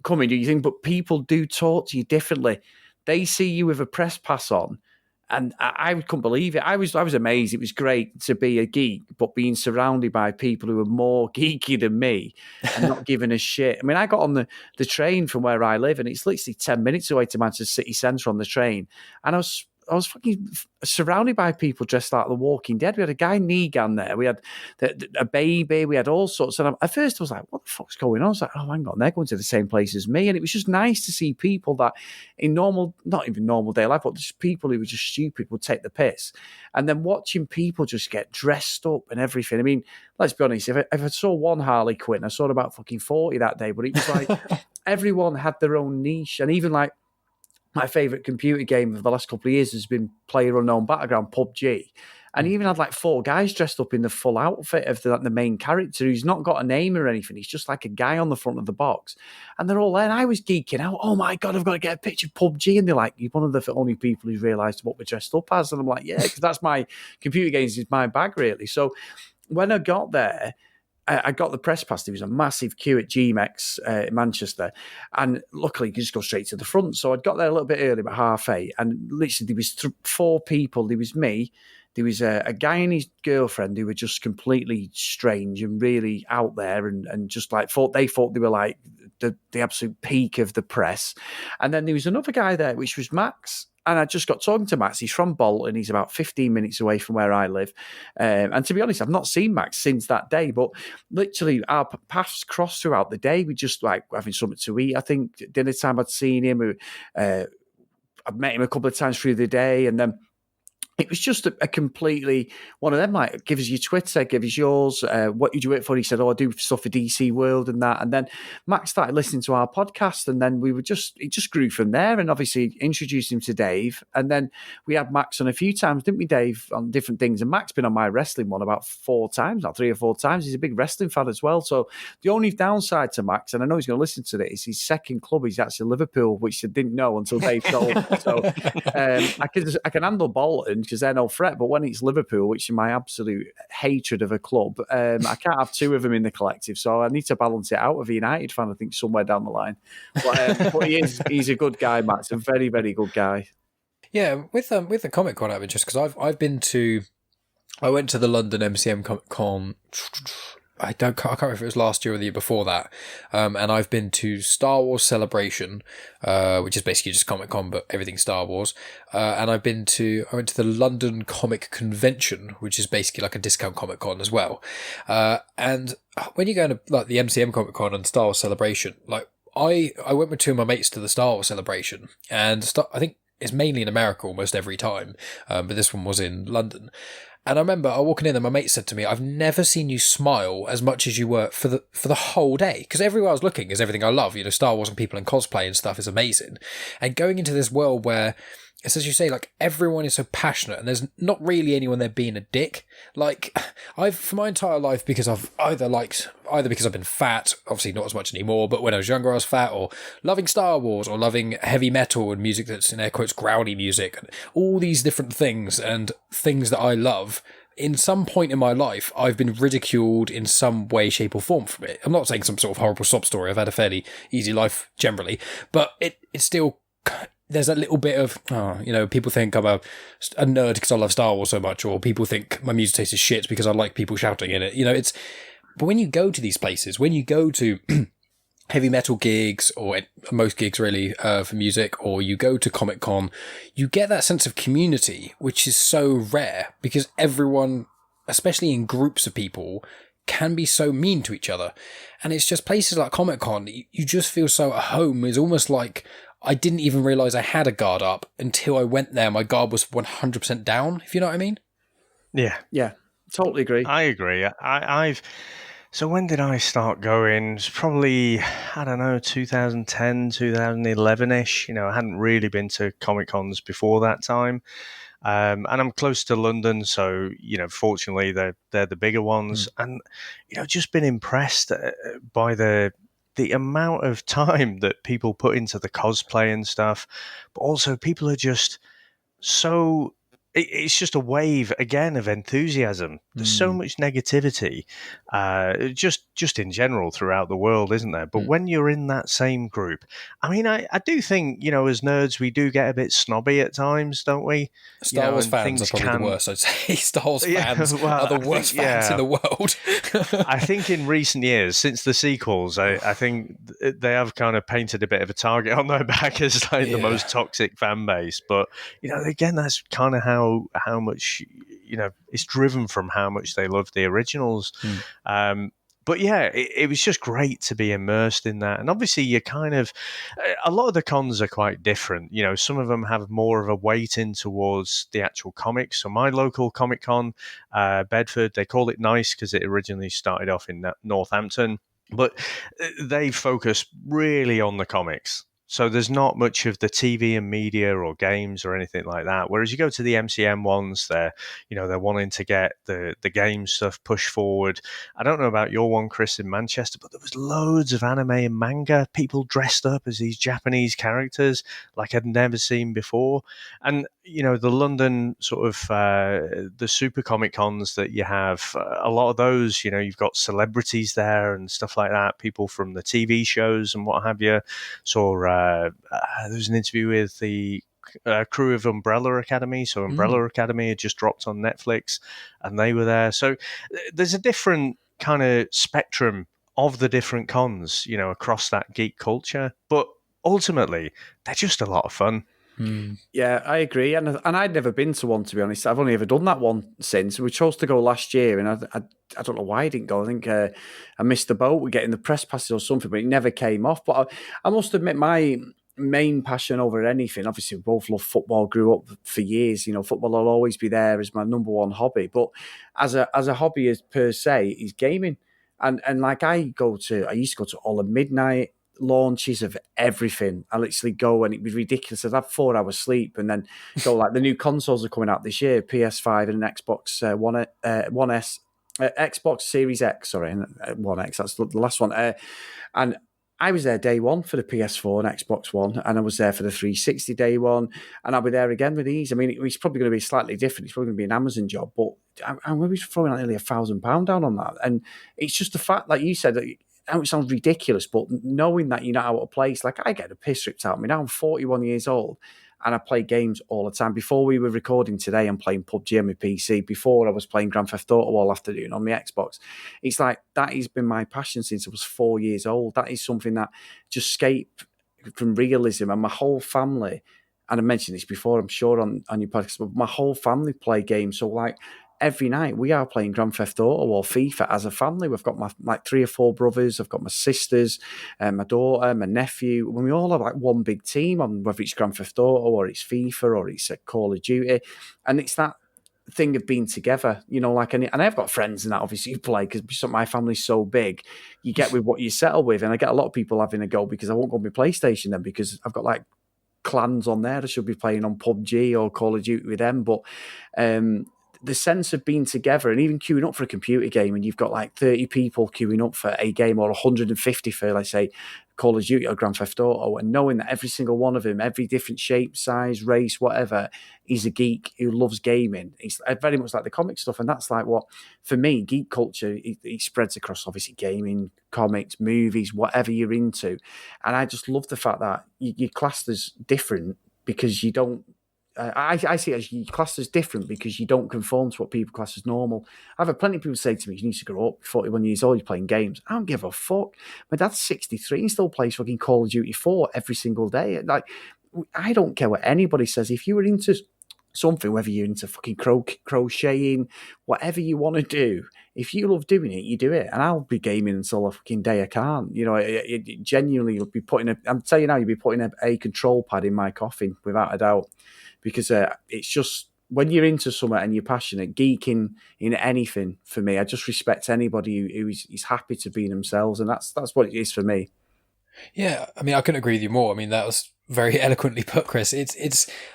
come in, do you think? But people do talk to you differently. They see you with a press pass on, and I couldn't believe it. I was amazed. It was great to be a geek, but being surrounded by people who are more geeky than me and not giving a shit. I mean, I got on the train from where I live, and it's literally 10 minutes away to Manchester City Centre on the train, and I was was fucking surrounded by people dressed like The Walking Dead. We had a guy Negan there. We had a baby. We had all sorts. And at first I was like, what the fuck's going on? I was like, oh, hang on, they're going to the same place as me. And it was just nice to see people that in not even normal day life, but just people who were just stupid would take the piss. And then watching people just get dressed up and everything. I mean, let's be honest, if I saw one Harley Quinn, I saw about fucking 40 that day, but it was like everyone had their own niche. And even like my favourite computer game of the last couple of years has been PlayerUnknown Battleground, PUBG. And he even had like 4 guys dressed up in the full outfit of the main character who's not got a name or anything. He's just like a guy on the front of the box. And they're all there. And I was geeking out. Oh my God, I've got to get a picture of PUBG. And they're like, you're one of the only people who's realised what we're dressed up as. And I'm like, yeah, because that's my computer games is my bag, really. So when I got there, I got the press pass. There was a massive queue at GMX in Manchester. And luckily, you could just go straight to the front. So I'd got there a little bit early, about 8:30. And literally, there was 4 people. There was me. There was a guy and his girlfriend who were just completely strange and really out there and just like they thought they were like the absolute peak of the press. And then there was another guy there, which was Max. And I just got talking to Max. He's from Bolton. He's about 15 minutes away from where I live. And to be honest, I've not seen Max since that day. But literally, our paths crossed throughout the day. We just like having something to eat. I think dinner time I'd seen him. I'd met him a couple of times through the day. And then it was just a completely one of them, like, give us your Twitter, give us yours. What you do it for? He said, oh, I do stuff for DC World and that. And then Max started listening to our podcast, and then it just grew from there. And obviously introduced him to Dave. And then we had Max on a few times, didn't we, Dave, on different things. And Max been on my wrestling one about 4 times, not 3 or 4 times. He's a big wrestling fan as well. So the only downside to Max, and I know he's going to listen to this, is his second club is actually Liverpool, which I didn't know until Dave told me. So I can handle Bolton, because they're no threat. But when it's Liverpool, which is my absolute hatred of a club, I can't have 2 of them in the collective. So I need to balance it out with a United fan, I think, somewhere down the line. But he's a good guy, Matt's a very, very good guy. Yeah, with the Comic Con, I'm just because I went to the London MCM Comic Con. I can't remember if it was last year or the year before that. And I've been to Star Wars Celebration, which is basically just Comic Con, but everything Star Wars. And I went to the London Comic Convention, which is basically like a discount Comic Con as well. And when you go to like the MCM Comic Con and Star Wars Celebration, like I went with 2 of my mates to the Star Wars Celebration, and I think it's mainly in America almost every time, but this one was in London. And I remember walking in and my mate said to me, I've never seen you smile as much as you were for the whole day. Because everywhere I was looking is everything I love. You know, Star Wars and people and cosplay and stuff is amazing. And going into this world where, it's as you say, like everyone is so passionate and there's not really anyone there being a dick. Like for my entire life, because I've either because I've been fat, obviously not as much anymore, but when I was younger I was fat, or loving Star Wars, or loving heavy metal and music that's in air quotes growly music, and all these different things and things that I love. In some point in my life, I've been ridiculed in some way, shape or form from it. I'm not saying some sort of horrible sob story. I've had a fairly easy life generally, but it's still, there's a little bit of, people think I'm a nerd because I love Star Wars so much, or people think my music taste is shit because I like people shouting in it. But when you go to these places, when you go to heavy metal gigs, or most gigs really for music, or you go to Comic Con, you get that sense of community, which is so rare because everyone, especially in groups of people, can be so mean to each other. And it's just places like Comic Con, you just feel so at home. It's almost like I didn't even realise I had a guard up until I went there. My guard was 100% down, if you know what I mean. Yeah, totally agree. I agree. So when did I start going? It's probably, 2010, 2011-ish. I hadn't really been to Comic Cons before that time. And I'm close to London, so, fortunately they're the bigger ones. And, just been impressed by the amount of time that people put into the cosplay and stuff. But also people are just so it's just a wave again of enthusiasm. There's so much negativity, just in general throughout the world, isn't there? But when you're in that same group, I mean, I do think, as nerds, we do get a bit snobby at times, don't we? Star Wars and fans are probably the worst, I'd say. Star Wars fans are the worst fans in the world. I think in recent years, since the sequels, I think they have kind of painted a bit of a target on their back as the most toxic fan base. But, again, that's kind of how much, it's driven from how much they love the originals. But yeah, it was just great to be immersed in that. And obviously you a lot of the cons are quite different. Some of them have more of a weighting towards the actual comics. So my local Comic Con, Bedford, they call it NICE because it originally started off in Northampton, but they focus really on the comics. So there's not much of the TV and media or games or anything like that. Whereas you go to the MCM ones, they're wanting to get the game stuff pushed forward. I don't know about your one, Chris, in Manchester, but there was loads of anime and manga, people dressed up as these Japanese characters like I'd never seen before. And, the London sort of the super Comic Cons that you have, a lot of those, you've got celebrities there and stuff like that, people from the TV shows and what have you. So there was an interview with the crew of Umbrella Academy. So Umbrella Academy had just dropped on Netflix and they were there. So there's a different kind of spectrum of the different cons, across that geek culture. But ultimately, they're just a lot of fun. Yeah, I agree. And I'd never been to one, to be honest. I've only ever done that one since. We chose to go last year, and I don't know why I didn't go. I think I missed the boat with getting the press passes or something, but it never came off. But I must admit, my main passion over anything, obviously we both love football, grew up for years, football will always be there as my number one hobby. But as a hobby as per se, is gaming. And like I used to go to all the midnight launches of everything. I literally go, and it was ridiculous. I'd have 4 hours sleep and then go, like, the new consoles are coming out this year, PS5 and an Xbox One S, Xbox Series X, sorry, and One X, that's the last one. And I was there day one for the PS4 and Xbox One, and I was there for the 360 day one, and I'll be there again with these. I mean, it's probably going to be slightly different. It's probably going to be an Amazon job, but I'm going to be throwing nearly £1,000 down on that. And it's just the fact, like you said, that it sounds ridiculous, but knowing that you're not out of place, like I get the piss ripped out of me. Now I'm 41 years old and I play games all the time. Before we were recording today, I'm playing PUBG on my PC. Before, I was playing Grand Theft Auto all afternoon on my Xbox. It's like that has been my passion since I was 4 years old. That is something that just escaped from realism. And my whole family, and I mentioned this before, I'm sure on your podcast, but my whole family play games. So like, every night we are playing Grand Theft Auto or FIFA as a family. We've got my 3 or 4 brothers. I've got my sisters, my daughter, my nephew. When we all have like one big team on, whether it's Grand Theft Auto or it's FIFA or it's Call of Duty, and it's that thing of being together, like, and I've got friends and that obviously play because my family's so big. You get with what you settle with, and I get a lot of people having a go because I won't go on my PlayStation then because I've got like clans on there. I should be playing on PUBG or Call of Duty with them, but the sense of being together and even queuing up for a computer game, and you've got like 30 people queuing up for a game or 150 for, let's say, Call of Duty or Grand Theft Auto, and knowing that every single one of them, every different shape, size, race, whatever, is a geek who loves gaming. It's very much like the comic stuff, and that's like what, for me, geek culture, it spreads across obviously gaming, comics, movies, whatever you're into. And I just love the fact that you're classed as different because you don't, I see it as you class as different because you don't conform to what people class as normal. I've had plenty of people say to me, you need to grow up, 41 years old, you're playing games. I don't give a fuck. My dad's 63 and still plays fucking Call of Duty 4 every single day. Like, I don't care what anybody says. If you were into something, whether you're into fucking crocheting, whatever you want to do, if you love doing it, you do it. And I'll be gaming until the fucking day I can't. It genuinely, you'll be putting I'm telling you now, you'll be putting a control pad in my coffin without a doubt. Because it's just, when you're into something and you're passionate, geeking in anything, for me, I just respect anybody who is happy to be themselves, and that's what it is for me. Yeah, I mean, I couldn't agree with you more. I mean, that was very eloquently put, Chris.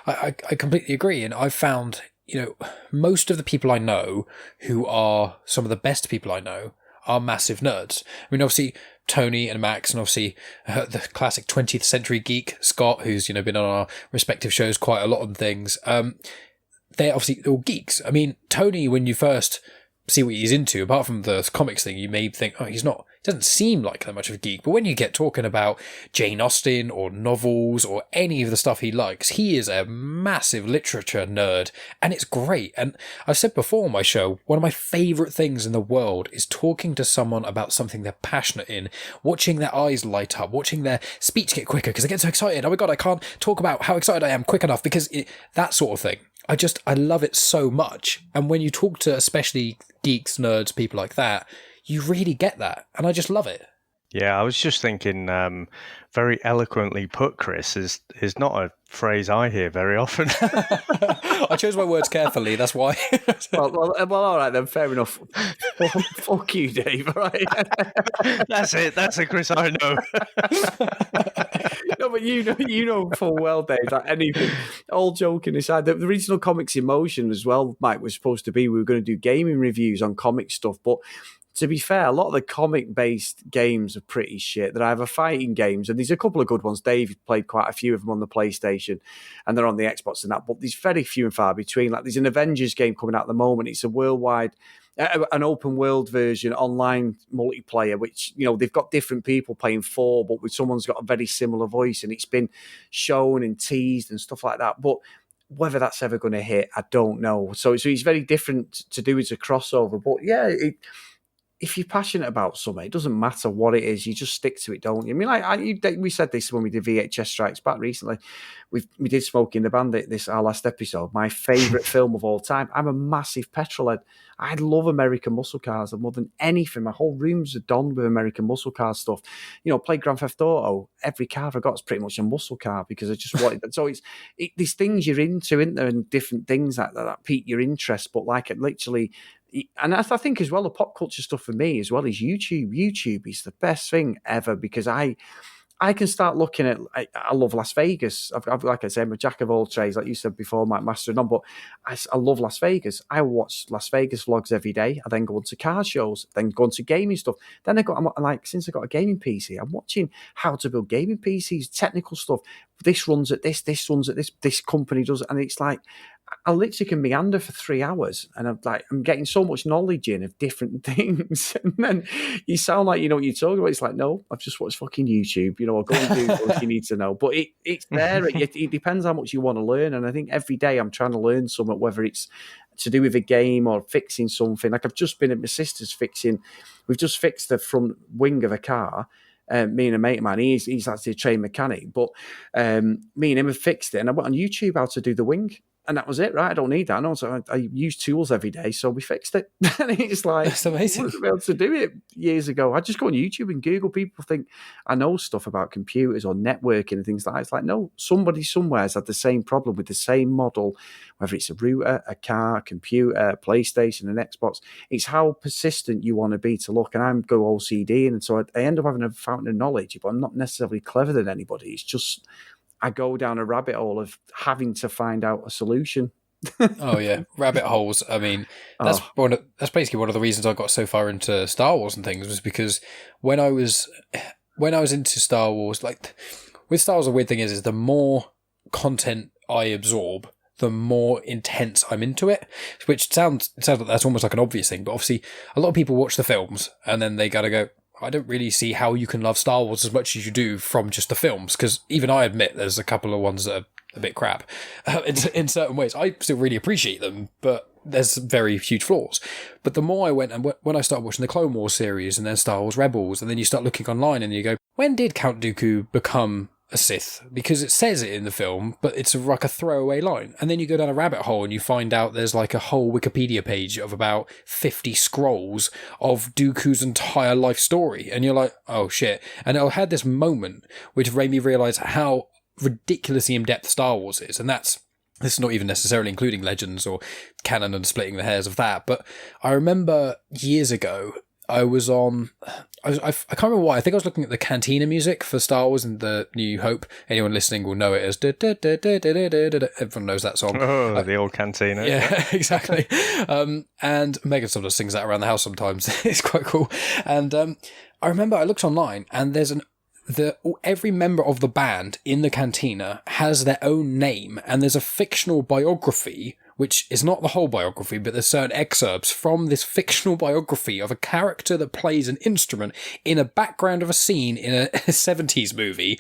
I completely agree, and I've found, most of the people I know who are some of the best people I know are massive nerds. I mean, obviously, Tony and Max, and obviously the classic 20th century geek, Scott, who's, been on our respective shows quite a lot on things. they're obviously all geeks. I mean, Tony, when you first see what he's into, apart from the comics thing, you may think, oh, he doesn't seem like that much of a geek. But when you get talking about Jane Austen or novels or any of the stuff he likes, he is a massive literature nerd, and it's great. And I've said before on my show, one of my favourite things in the world is talking to someone about something they're passionate in, watching their eyes light up, watching their speech get quicker because they get so excited. Oh my God, I can't talk about how excited I am quick enough because that sort of thing. I love it so much. And when you talk to especially geeks, nerds, people like that, you really get that. And I just love it. Yeah, I was just thinking, very eloquently put, Chris, is not a phrase I hear very often. I chose my words carefully, that's why. well, all right then, fair enough. Fuck you, Dave, all right? That's it, Chris, I know. No, but you know full well, Dave, that anything, all joking aside, the original Comics in Motion as well, Mike, was supposed to be, we were going to do gaming reviews on comic stuff, but to be fair, a lot of the comic-based games are pretty shit. They're either fighting games, and there's a couple of good ones. Dave played quite a few of them on the PlayStation, and they're on the Xbox and that, but there's very few and far between. Like, there's an Avengers game coming out at the moment. It's a worldwide, an open-world version, online multiplayer, which, you know, they've got different people playing for, but with someone's got a very similar voice, and it's been shown and teased and stuff like that. But whether that's ever going to hit, I don't know. So it's very different to do as a crossover. But yeah, if you're passionate about something, it doesn't matter what it is. You just stick to it, don't you? I mean, we said this when we did VHS Strikes Back recently. We did Smoking the Bandit, our last episode. My favourite film of all time. I'm a massive petrolhead. I love American muscle cars more than anything. My whole room's donned with American muscle car stuff. You know, play Grand Theft Auto. Every car I got is pretty much a muscle car because I just wanted that. So these things you're into, isn't there, and different things that pique your interest. But like, it literally. And I think as well, the pop culture stuff for me as well is YouTube. YouTube is the best thing ever because I can start looking at. I love Las Vegas. I've like I said, I'm a jack of all trades, like you said before, Mike, master of none. But I love Las Vegas. I watch Las Vegas vlogs every day. I then go into car shows, then go into gaming stuff. Then since I got a gaming PC, I'm watching how to build gaming PCs, technical stuff. This runs at this runs at this. This company does it, and it's like. I literally can meander for 3 hours and I'm getting so much knowledge in of different things. And then you sound like you know what you're talking about. It's like, no, I've just watched fucking YouTube. You know, I'll go and do what you need to know. But it's there. It depends how much you want to learn. And I think every day I'm trying to learn something, whether it's to do with a game or fixing something. Like I've just been at my sister's we've just fixed the front wing of a car. Me and a mate of mine, he's actually a trained mechanic. But me and him have fixed it. And I went on YouTube how to do the wing. And that was it, right? I don't need that. And also, I use tools every day, so we fixed it. And it's like, that's amazing. I wasn't able to do it years ago. I just go on YouTube and Google. People think I know stuff about computers or networking and things like that. It's like, no, somebody somewhere has had the same problem with the same model, whether it's a router, a car, a computer, a PlayStation, an Xbox. It's how persistent you want to be to look. And I'm go OCD, and so I end up having a fountain of knowledge, but I'm not necessarily clever than anybody. It's just I go down a rabbit hole of having to find out a solution. Oh yeah, rabbit holes. I mean, that's basically one of the reasons I got so far into Star Wars and things was because when I was into Star Wars, like with Star Wars, the weird thing is the more content I absorb, the more intense I'm into it. Which sounds like that's almost like an obvious thing, but obviously a lot of people watch the films and then they gotta go, I don't really see how you can love Star Wars as much as you do from just the films, because even I admit there's a couple of ones that are a bit crap in certain ways. I still really appreciate them, but there's very huge flaws. But the more I went, and when I started watching the Clone Wars series and then Star Wars Rebels, and then you start looking online and you go, when did Count Dooku become a Sith? Because it says it in the film, but it's like a throwaway line. And then you go down a rabbit hole and you find out there's like a whole Wikipedia page of about 50 scrolls of Dooku's entire life story. And you're like, oh shit. And I had this moment which made me realise how ridiculously in-depth Star Wars is. And this is not even necessarily including Legends or canon and splitting the hairs of that. But I remember years ago, I can't remember why. I think I was looking at the Cantina music for Star Wars and the New Hope. Anyone listening will know it as everyone knows that song. Oh, the old Cantina. Yeah, exactly. And Megan sort of sings that around the house sometimes. It's quite cool. And I remember I looked online and there's every member of the band in the Cantina has their own name, and there's a fictional biography which is not the whole biography, but there's certain excerpts from this fictional biography of a character that plays an instrument in a background of a scene in a 70s movie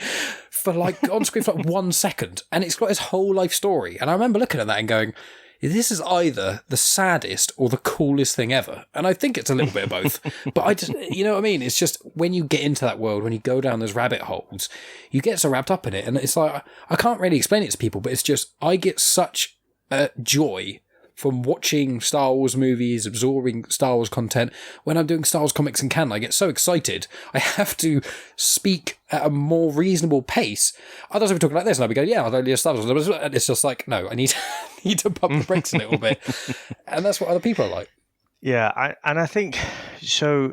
for like on screen for like 1 second. And it's got his whole life story. And I remember looking at that and going, this is either the saddest or the coolest thing ever. And I think it's a little bit of both. But I just, you know what I mean? It's just when you get into that world, when you go down those rabbit holes, you get so wrapped up in it. And it's like, I can't really explain it to people, but it's just, I get such joy from watching Star Wars movies, absorbing Star Wars content. When I'm doing Star Wars comics in canon, I get so excited. I have to speak at a more reasonable pace. Otherwise, I'll be talking like this, and I'll be going, yeah, I'll only Star Wars. And it's just like, no, I need to pump the brakes a little bit. And that's what other people are like. Yeah, I think, so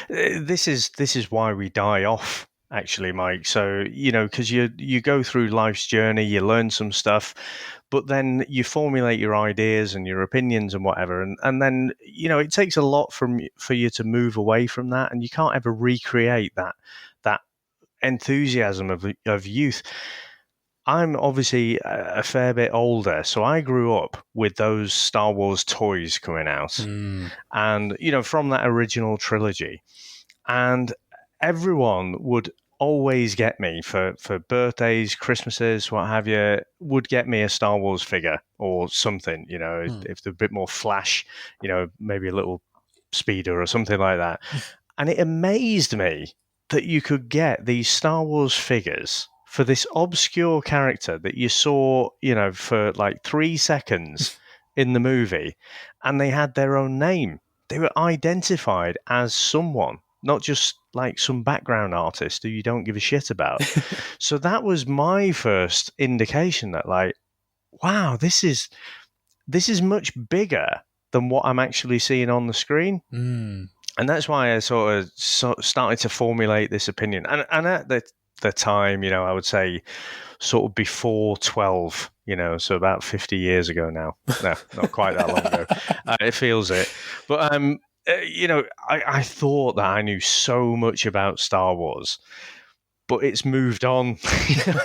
this is why we die off, actually, Mike. So, you know, because you go through life's journey, you learn some stuff, but then you formulate your ideas and your opinions and whatever, and then, you know, it takes a lot for you to move away from that, and you can't ever recreate that enthusiasm of youth. I'm obviously a fair bit older, so I grew up with those Star Wars toys coming out, and, you know, from that original trilogy, and everyone would always get me for birthdays, Christmases, what have you, would get me a Star Wars figure or something, you know, if they're a bit more flash, you know, maybe a little speeder or something like that. And it amazed me that you could get these Star Wars figures for this obscure character that you saw, you know, for like 3 seconds in the movie, and they had their own name. They were identified as someone, not just like some background artist who you don't give a shit about. So that was my first indication that, like, wow, this is much bigger than what I'm actually seeing on the screen. And that's why I sort of started to formulate this opinion. And at the time, you know, I would say sort of before 12, you know, so about 50 years ago now. No, not quite that long ago. It feels it. But, you know, I thought that I knew so much about Star Wars, but it's moved on.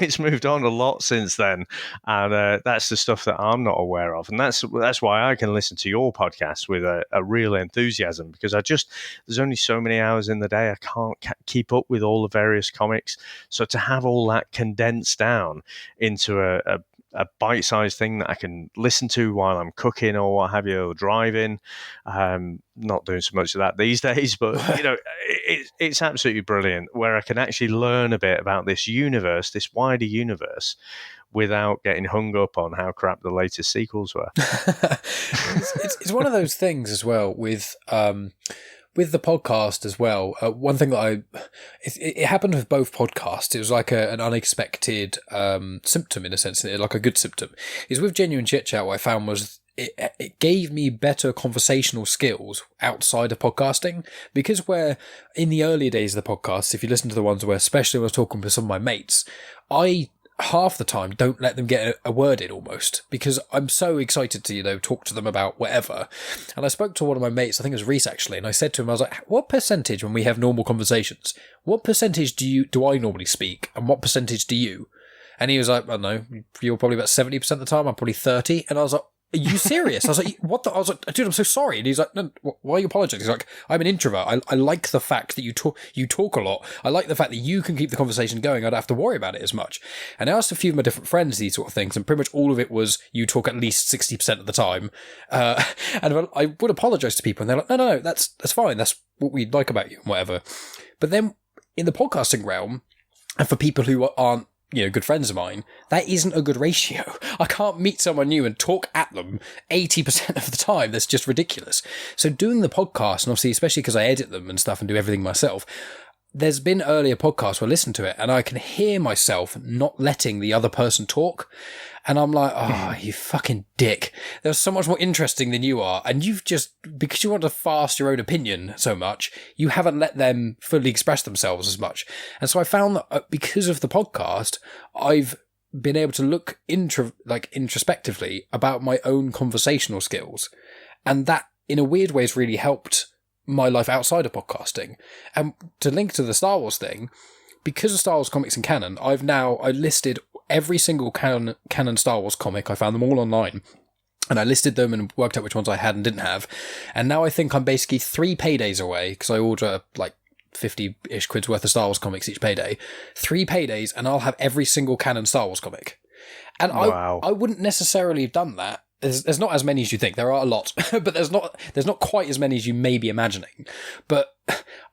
It's moved on a lot since then, and that's the stuff that I'm not aware of, and that's why I can listen to your podcast with a real enthusiasm, because there's only so many hours in the day. I can't keep up with all the various comics, so to have all that condensed down into a bite-sized thing that I can listen to while I'm cooking or what have you, or driving. Not doing so much of that these days, but, you know, it's absolutely brilliant, where I can actually learn a bit about this universe, this wider universe, without getting hung up on how crap the latest sequels were. It's one of those things as well with the podcast as well. One thing that it happened with both podcasts. It was like an unexpected symptom, in a sense, like a good symptom. Is with Genuine Chit-Chat, what I found was it gave me better conversational skills outside of podcasting, because where in the earlier days of the podcast, if you listen to the ones where, especially when I was talking with some of my mates, I half the time don't let them get a word in, almost, because I'm so excited to, you know, talk to them about whatever. And I spoke to one of my mates, I think it was Reese actually, and I said to him, I was like, what percentage, when we have normal conversations, what percentage do I normally speak, and what percentage do you? And he was like, I don't know, you're probably about 70% of the time, I'm probably 30. And I was like, are you serious? I was like, what the? I was like, dude, I'm so sorry. And he's like, no, why are you apologizing? He's like, I'm an introvert. I like the fact that you talk a lot. I like the fact that you can keep the conversation going. I don't have to worry about it as much. And I asked a few of my different friends these sort of things, and pretty much all of it was, you talk at least 60% of the time. And I would apologize to people, and they're like, no, that's fine. That's what we like about you and whatever. But then in the podcasting realm, and for people who aren't, you know, good friends of mine, that isn't a good ratio. I can't meet someone new and talk at them 80% of the time. That's just ridiculous. So doing the podcast, and obviously, especially because I edit them and stuff and do everything myself, there's been earlier podcasts where I listen to it and I can hear myself not letting the other person talk. And I'm like, oh, you fucking dick. They're so much more interesting than you are. And you've just, because you want to fast your own opinion so much, you haven't let them fully express themselves as much. And so I found that because of the podcast, I've been able to look introspectively about my own conversational skills. And that, in a weird way, has really helped my life outside of podcasting. And to link to the Star Wars thing, because of Star Wars comics in canon, I listed bought every single canon Star Wars comic. I found them all online. And I listed them and worked out which ones I had and didn't have. And now I think I'm basically 3 paydays away, because I order like 50-ish quid's worth of Star Wars comics each payday. 3 paydays and I'll have every single canon Star Wars comic. And wow. I wouldn't necessarily have done that. There's not as many as you think. There are a lot, but there's not quite as many as you may be imagining. But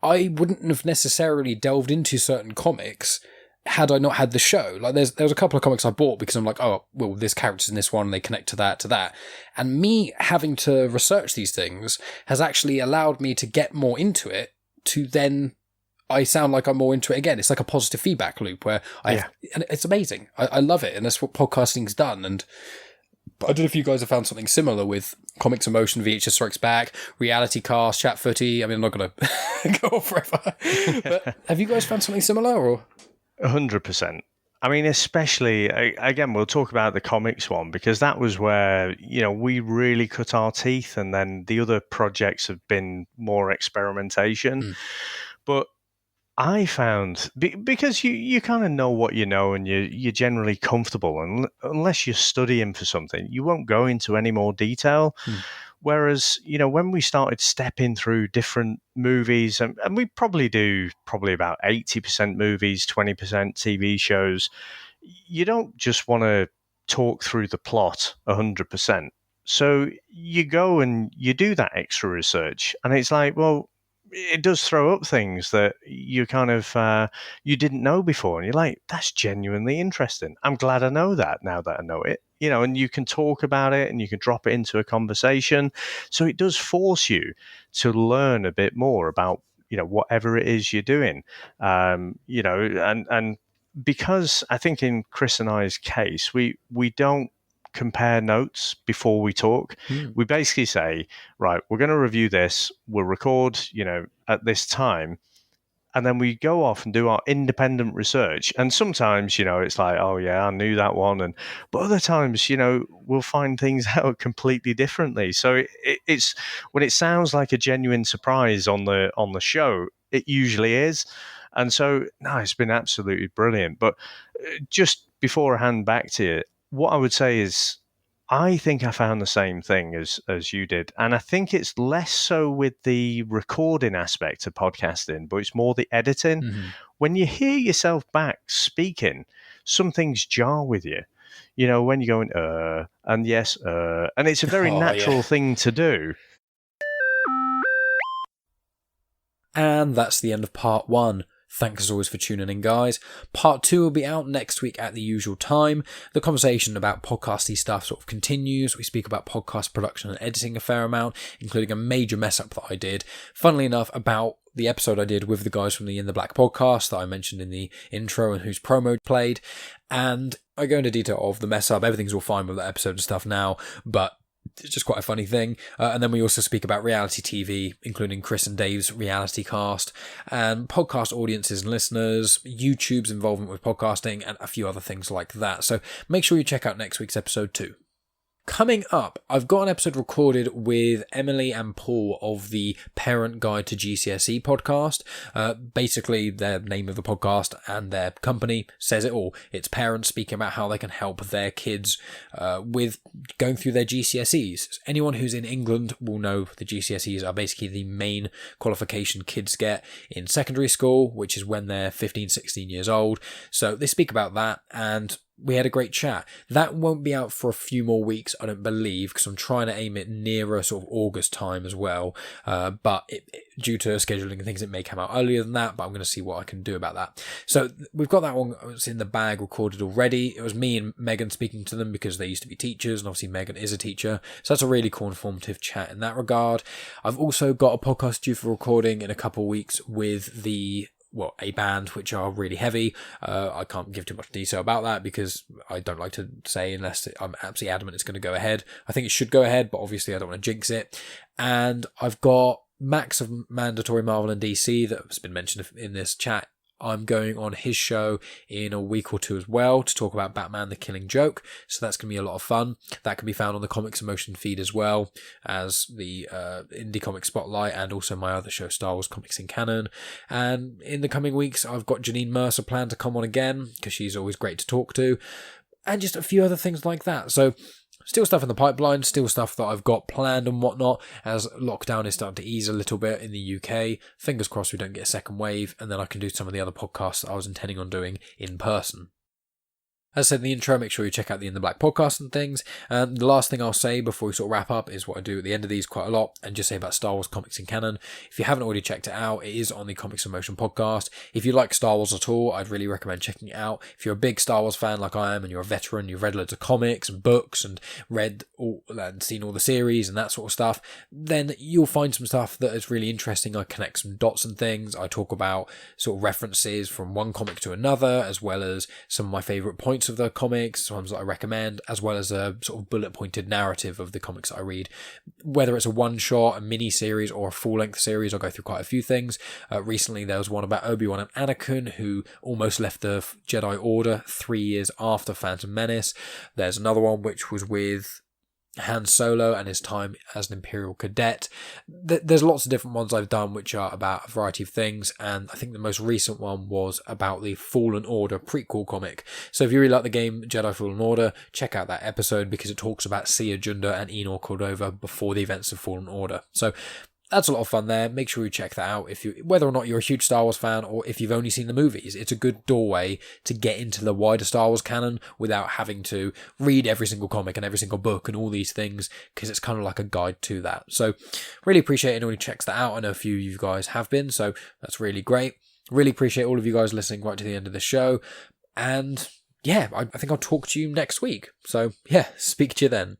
I wouldn't have necessarily delved into certain comics had I not had the show. Like there was a couple of comics I bought because I'm like, oh, well, this character's in this one, and they connect to that. And me having to research these things has actually allowed me to get more into it, to then I sound like I'm more into it again. It's like a positive feedback loop where and it's amazing. I love it. And that's what podcasting's done. And I don't know if you guys have found something similar with Comics in Motion, VHS Strikes Back, Reality Cast, Chat Footy. I mean, I'm not going to go on forever. But have you guys found something similar, or? 100%. I mean, especially, again, we'll talk about the comics one, because that was where, we really cut our teeth, and then the other projects have been more experimentation. But I found, because you kind of know what you know, and you're generally comfortable, and unless you're studying for something, you won't go into any more detail. Whereas, when we started stepping through different movies, and we probably do about 80% movies, 20% TV shows, you don't just want to talk through the plot 100%. So you go and you do that extra research, and it's like, well, it does throw up things that you kind of, you didn't know before. And you're like, that's genuinely interesting. I'm glad I know that now that I know it. And you can talk about it and you can drop it into a conversation. So it does force you to learn a bit more about, whatever it is you're doing. And because I think in Chris and I's case, we don't compare notes before we talk. We basically say, right, we're going to review this. We'll record, at this time. And then we go off and do our independent research. And sometimes, it's like, oh, yeah, I knew that one. But other times, we'll find things out completely differently. So it's when it sounds like a genuine surprise on the show, it usually is. And so, no, it's been absolutely brilliant. But just before I hand back to you, what I would say is, I think I found the same thing as you did. And I think it's less so with the recording aspect of podcasting, but it's more the editing. When you hear yourself back speaking, some things jar with you. When you're going, and yes, and it's a very natural thing to do. And that's the end of part 1. Thanks as always for tuning in, guys. Part 2 will be out next week at the usual time. The conversation about podcasty stuff sort of continues. We speak about podcast production and editing a fair amount, including a major mess up that I did. Funnily enough, about the episode I did with the guys from the In the Black podcast that I mentioned in the intro and whose promo played. And I go into detail of the mess up. Everything's all fine with that episode and stuff now, but it's just quite a funny thing. And then we also speak about reality TV, including Chris and Dave's reality cast, and podcast audiences and listeners, YouTube's involvement with podcasting, and a few other things like that. So make sure you check out next week's episode too. Coming up, I've got an episode recorded with Emily and Paul of the Parent Guide to GCSE podcast. Basically, their name of the podcast and their company says it all. It's parents speaking about how they can help their kids with going through their GCSEs. Anyone who's in England will know the GCSEs are basically the main qualification kids get in secondary school, which is when they're 15, 16 years old. So they speak about that, and we had a great chat. That won't be out for a few more weeks, I don't believe, because I'm trying to aim it nearer sort of August time as well. But due to scheduling and things, it may come out earlier than that, but I'm going to see what I can do about that. So we've got that one. It's in the bag, recorded already. It was me and Megan speaking to them because they used to be teachers, and obviously Megan is a teacher. So that's a really cool, informative chat in that regard. I've also got a podcast due for recording in a couple of weeks with a band which are really heavy. I can't give too much detail about that because I don't like to say unless I'm absolutely adamant it's going to go ahead. I think it should go ahead, but obviously I don't want to jinx it. And I've got Max of Mandatory Marvel and DC that has been mentioned in this chat I'm going on his show in a week or two as well to talk about Batman the Killing Joke. So that's going to be a lot of fun. That can be found on the Comics in Motion feed as well as the Indie Comic Spotlight and also my other show, Star Wars Comics in Canon. And in the coming weeks, I've got Janine Mercer planned to come on again because she's always great to talk to. And just a few other things like that. So still stuff in the pipeline, still stuff that I've got planned and whatnot, as lockdown is starting to ease a little bit in the UK. Fingers crossed we don't get a second wave, and then I can do some of the other podcasts that I was intending on doing in person. As I said in the intro, make sure you check out the In the Black podcast and things. And the last thing I'll say before we sort of wrap up is what I do at the end of these quite a lot, and just say about Star Wars Comics in Canon. If you haven't already checked it out, it is on the Comics in Motion podcast. If you like Star Wars at all, I'd really recommend checking it out. If you're a big Star Wars fan like I am, and you're a veteran, you've read loads of comics and books and seen all the series and that sort of stuff, then you'll find some stuff that is really interesting. I connect some dots and things. I talk about sort of references from one comic to another, as well as some of my favourite points of the comics, ones that I recommend, as well as a sort of bullet pointed narrative of the comics that I read. Whether it's a one shot, a mini series, or a full length series, I'll go through quite a few things. Recently there was one about Obi-Wan and Anakin, who almost left the Jedi Order 3 years after Phantom Menace. There's another one which was with Han Solo and his time as an Imperial cadet. There's lots of different ones I've done which are about a variety of things, and I think the most recent one was about the Fallen Order prequel comic. So if you really like the game Jedi Fallen Order, check out that episode because it talks about Sia Junda and Enor Cordova before the events of Fallen Order. So that's a lot of fun there. Make sure you check that out. Whether or not you're a huge Star Wars fan or if you've only seen the movies, it's a good doorway to get into the wider Star Wars canon without having to read every single comic and every single book and all these things, because it's kind of like a guide to that. So really appreciate anyone who checks that out. I know a few of you guys have been, so that's really great. Really appreciate all of you guys listening right to the end of the show. And yeah, I think I'll talk to you next week. So yeah, speak to you then.